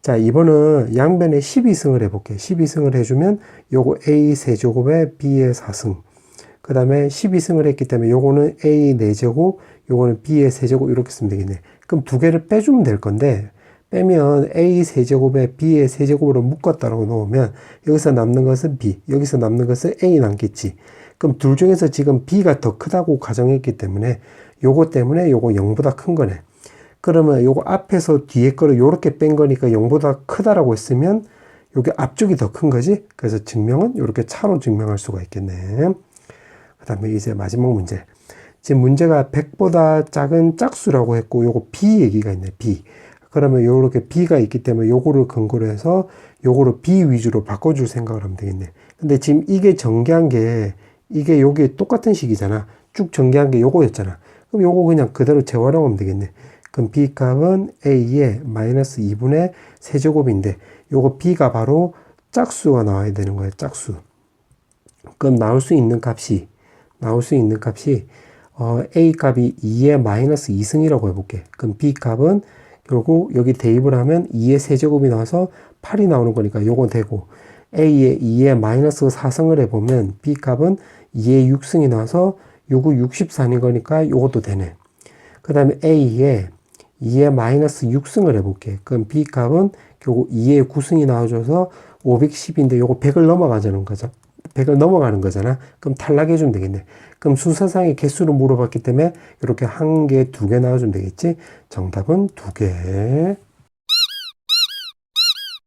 자, 2번은 양변에 12승을 해볼게. 12승을 해주면 요거 A 세제곱에 B의 4승. 그 다음에 12승을 했기 때문에 요거는 A 4제곱, 요거는 B의 세제곱 이렇게 쓰면 되겠네. 그럼 두 개를 빼주면 될 건데, 빼면 A 세제곱에 B의 세제곱으로 묶었다라고 놓으면 여기서 남는 것은 B, 여기서 남는 것은 A 남겠지. 그럼 둘 중에서 지금 B가 더 크다고 가정했기 때문에 요거 때문에 요거 0보다 큰 거네. 그러면 요거 앞에서 뒤에 거를 요렇게 뺀 거니까 0보다 크다라고 했으면 요게 앞쪽이 더 큰 거지. 그래서 증명은 요렇게 차로 증명할 수가 있겠네. 그 다음에 이제 마지막 문제. 지금 문제가 100보다 작은 짝수라고 했고 요거 B 얘기가 있네. B. 그러면 요렇게 B가 있기 때문에 요거를 근거로 해서 요거를 B 위주로 바꿔줄 생각을 하면 되겠네. 근데 지금 이게 전개한 게 이게 요게 똑같은 식이잖아. 쭉 전개한 게 요거였잖아. 그럼 요거 그냥 그대로 재활용하면 되겠네. 그럼 B 값은 A의 마이너스 2분의 세제곱인데 요거 B가 바로 짝수가 나와야 되는 거예요. 짝수. 그럼 나올 수 있는 값이 A 값이 2의 마이너스 2승이라고 해볼게. 그럼 B 값은 결국 여기 대입을 하면 2의 세제곱이 나와서 8이 나오는 거니까 요건 되고, A의 2의 마이너스 4승을 해보면 B 값은 2의 6승이 나와서 6은 64인 거니까 요것도 되네. 그 다음에 A의 2의 마이너스 6승을 해볼게. 그럼 B 값은 결국 2의 9승이 나와줘서 510인데 요거 100을 넘어가자는 거죠. 100을 넘어가는 거잖아. 그럼 탈락해주면 되겠네. 그럼 순서상의 개수를 물어봤기 때문에 이렇게 한 개, 두 개 나와주면 되겠지. 정답은 2개.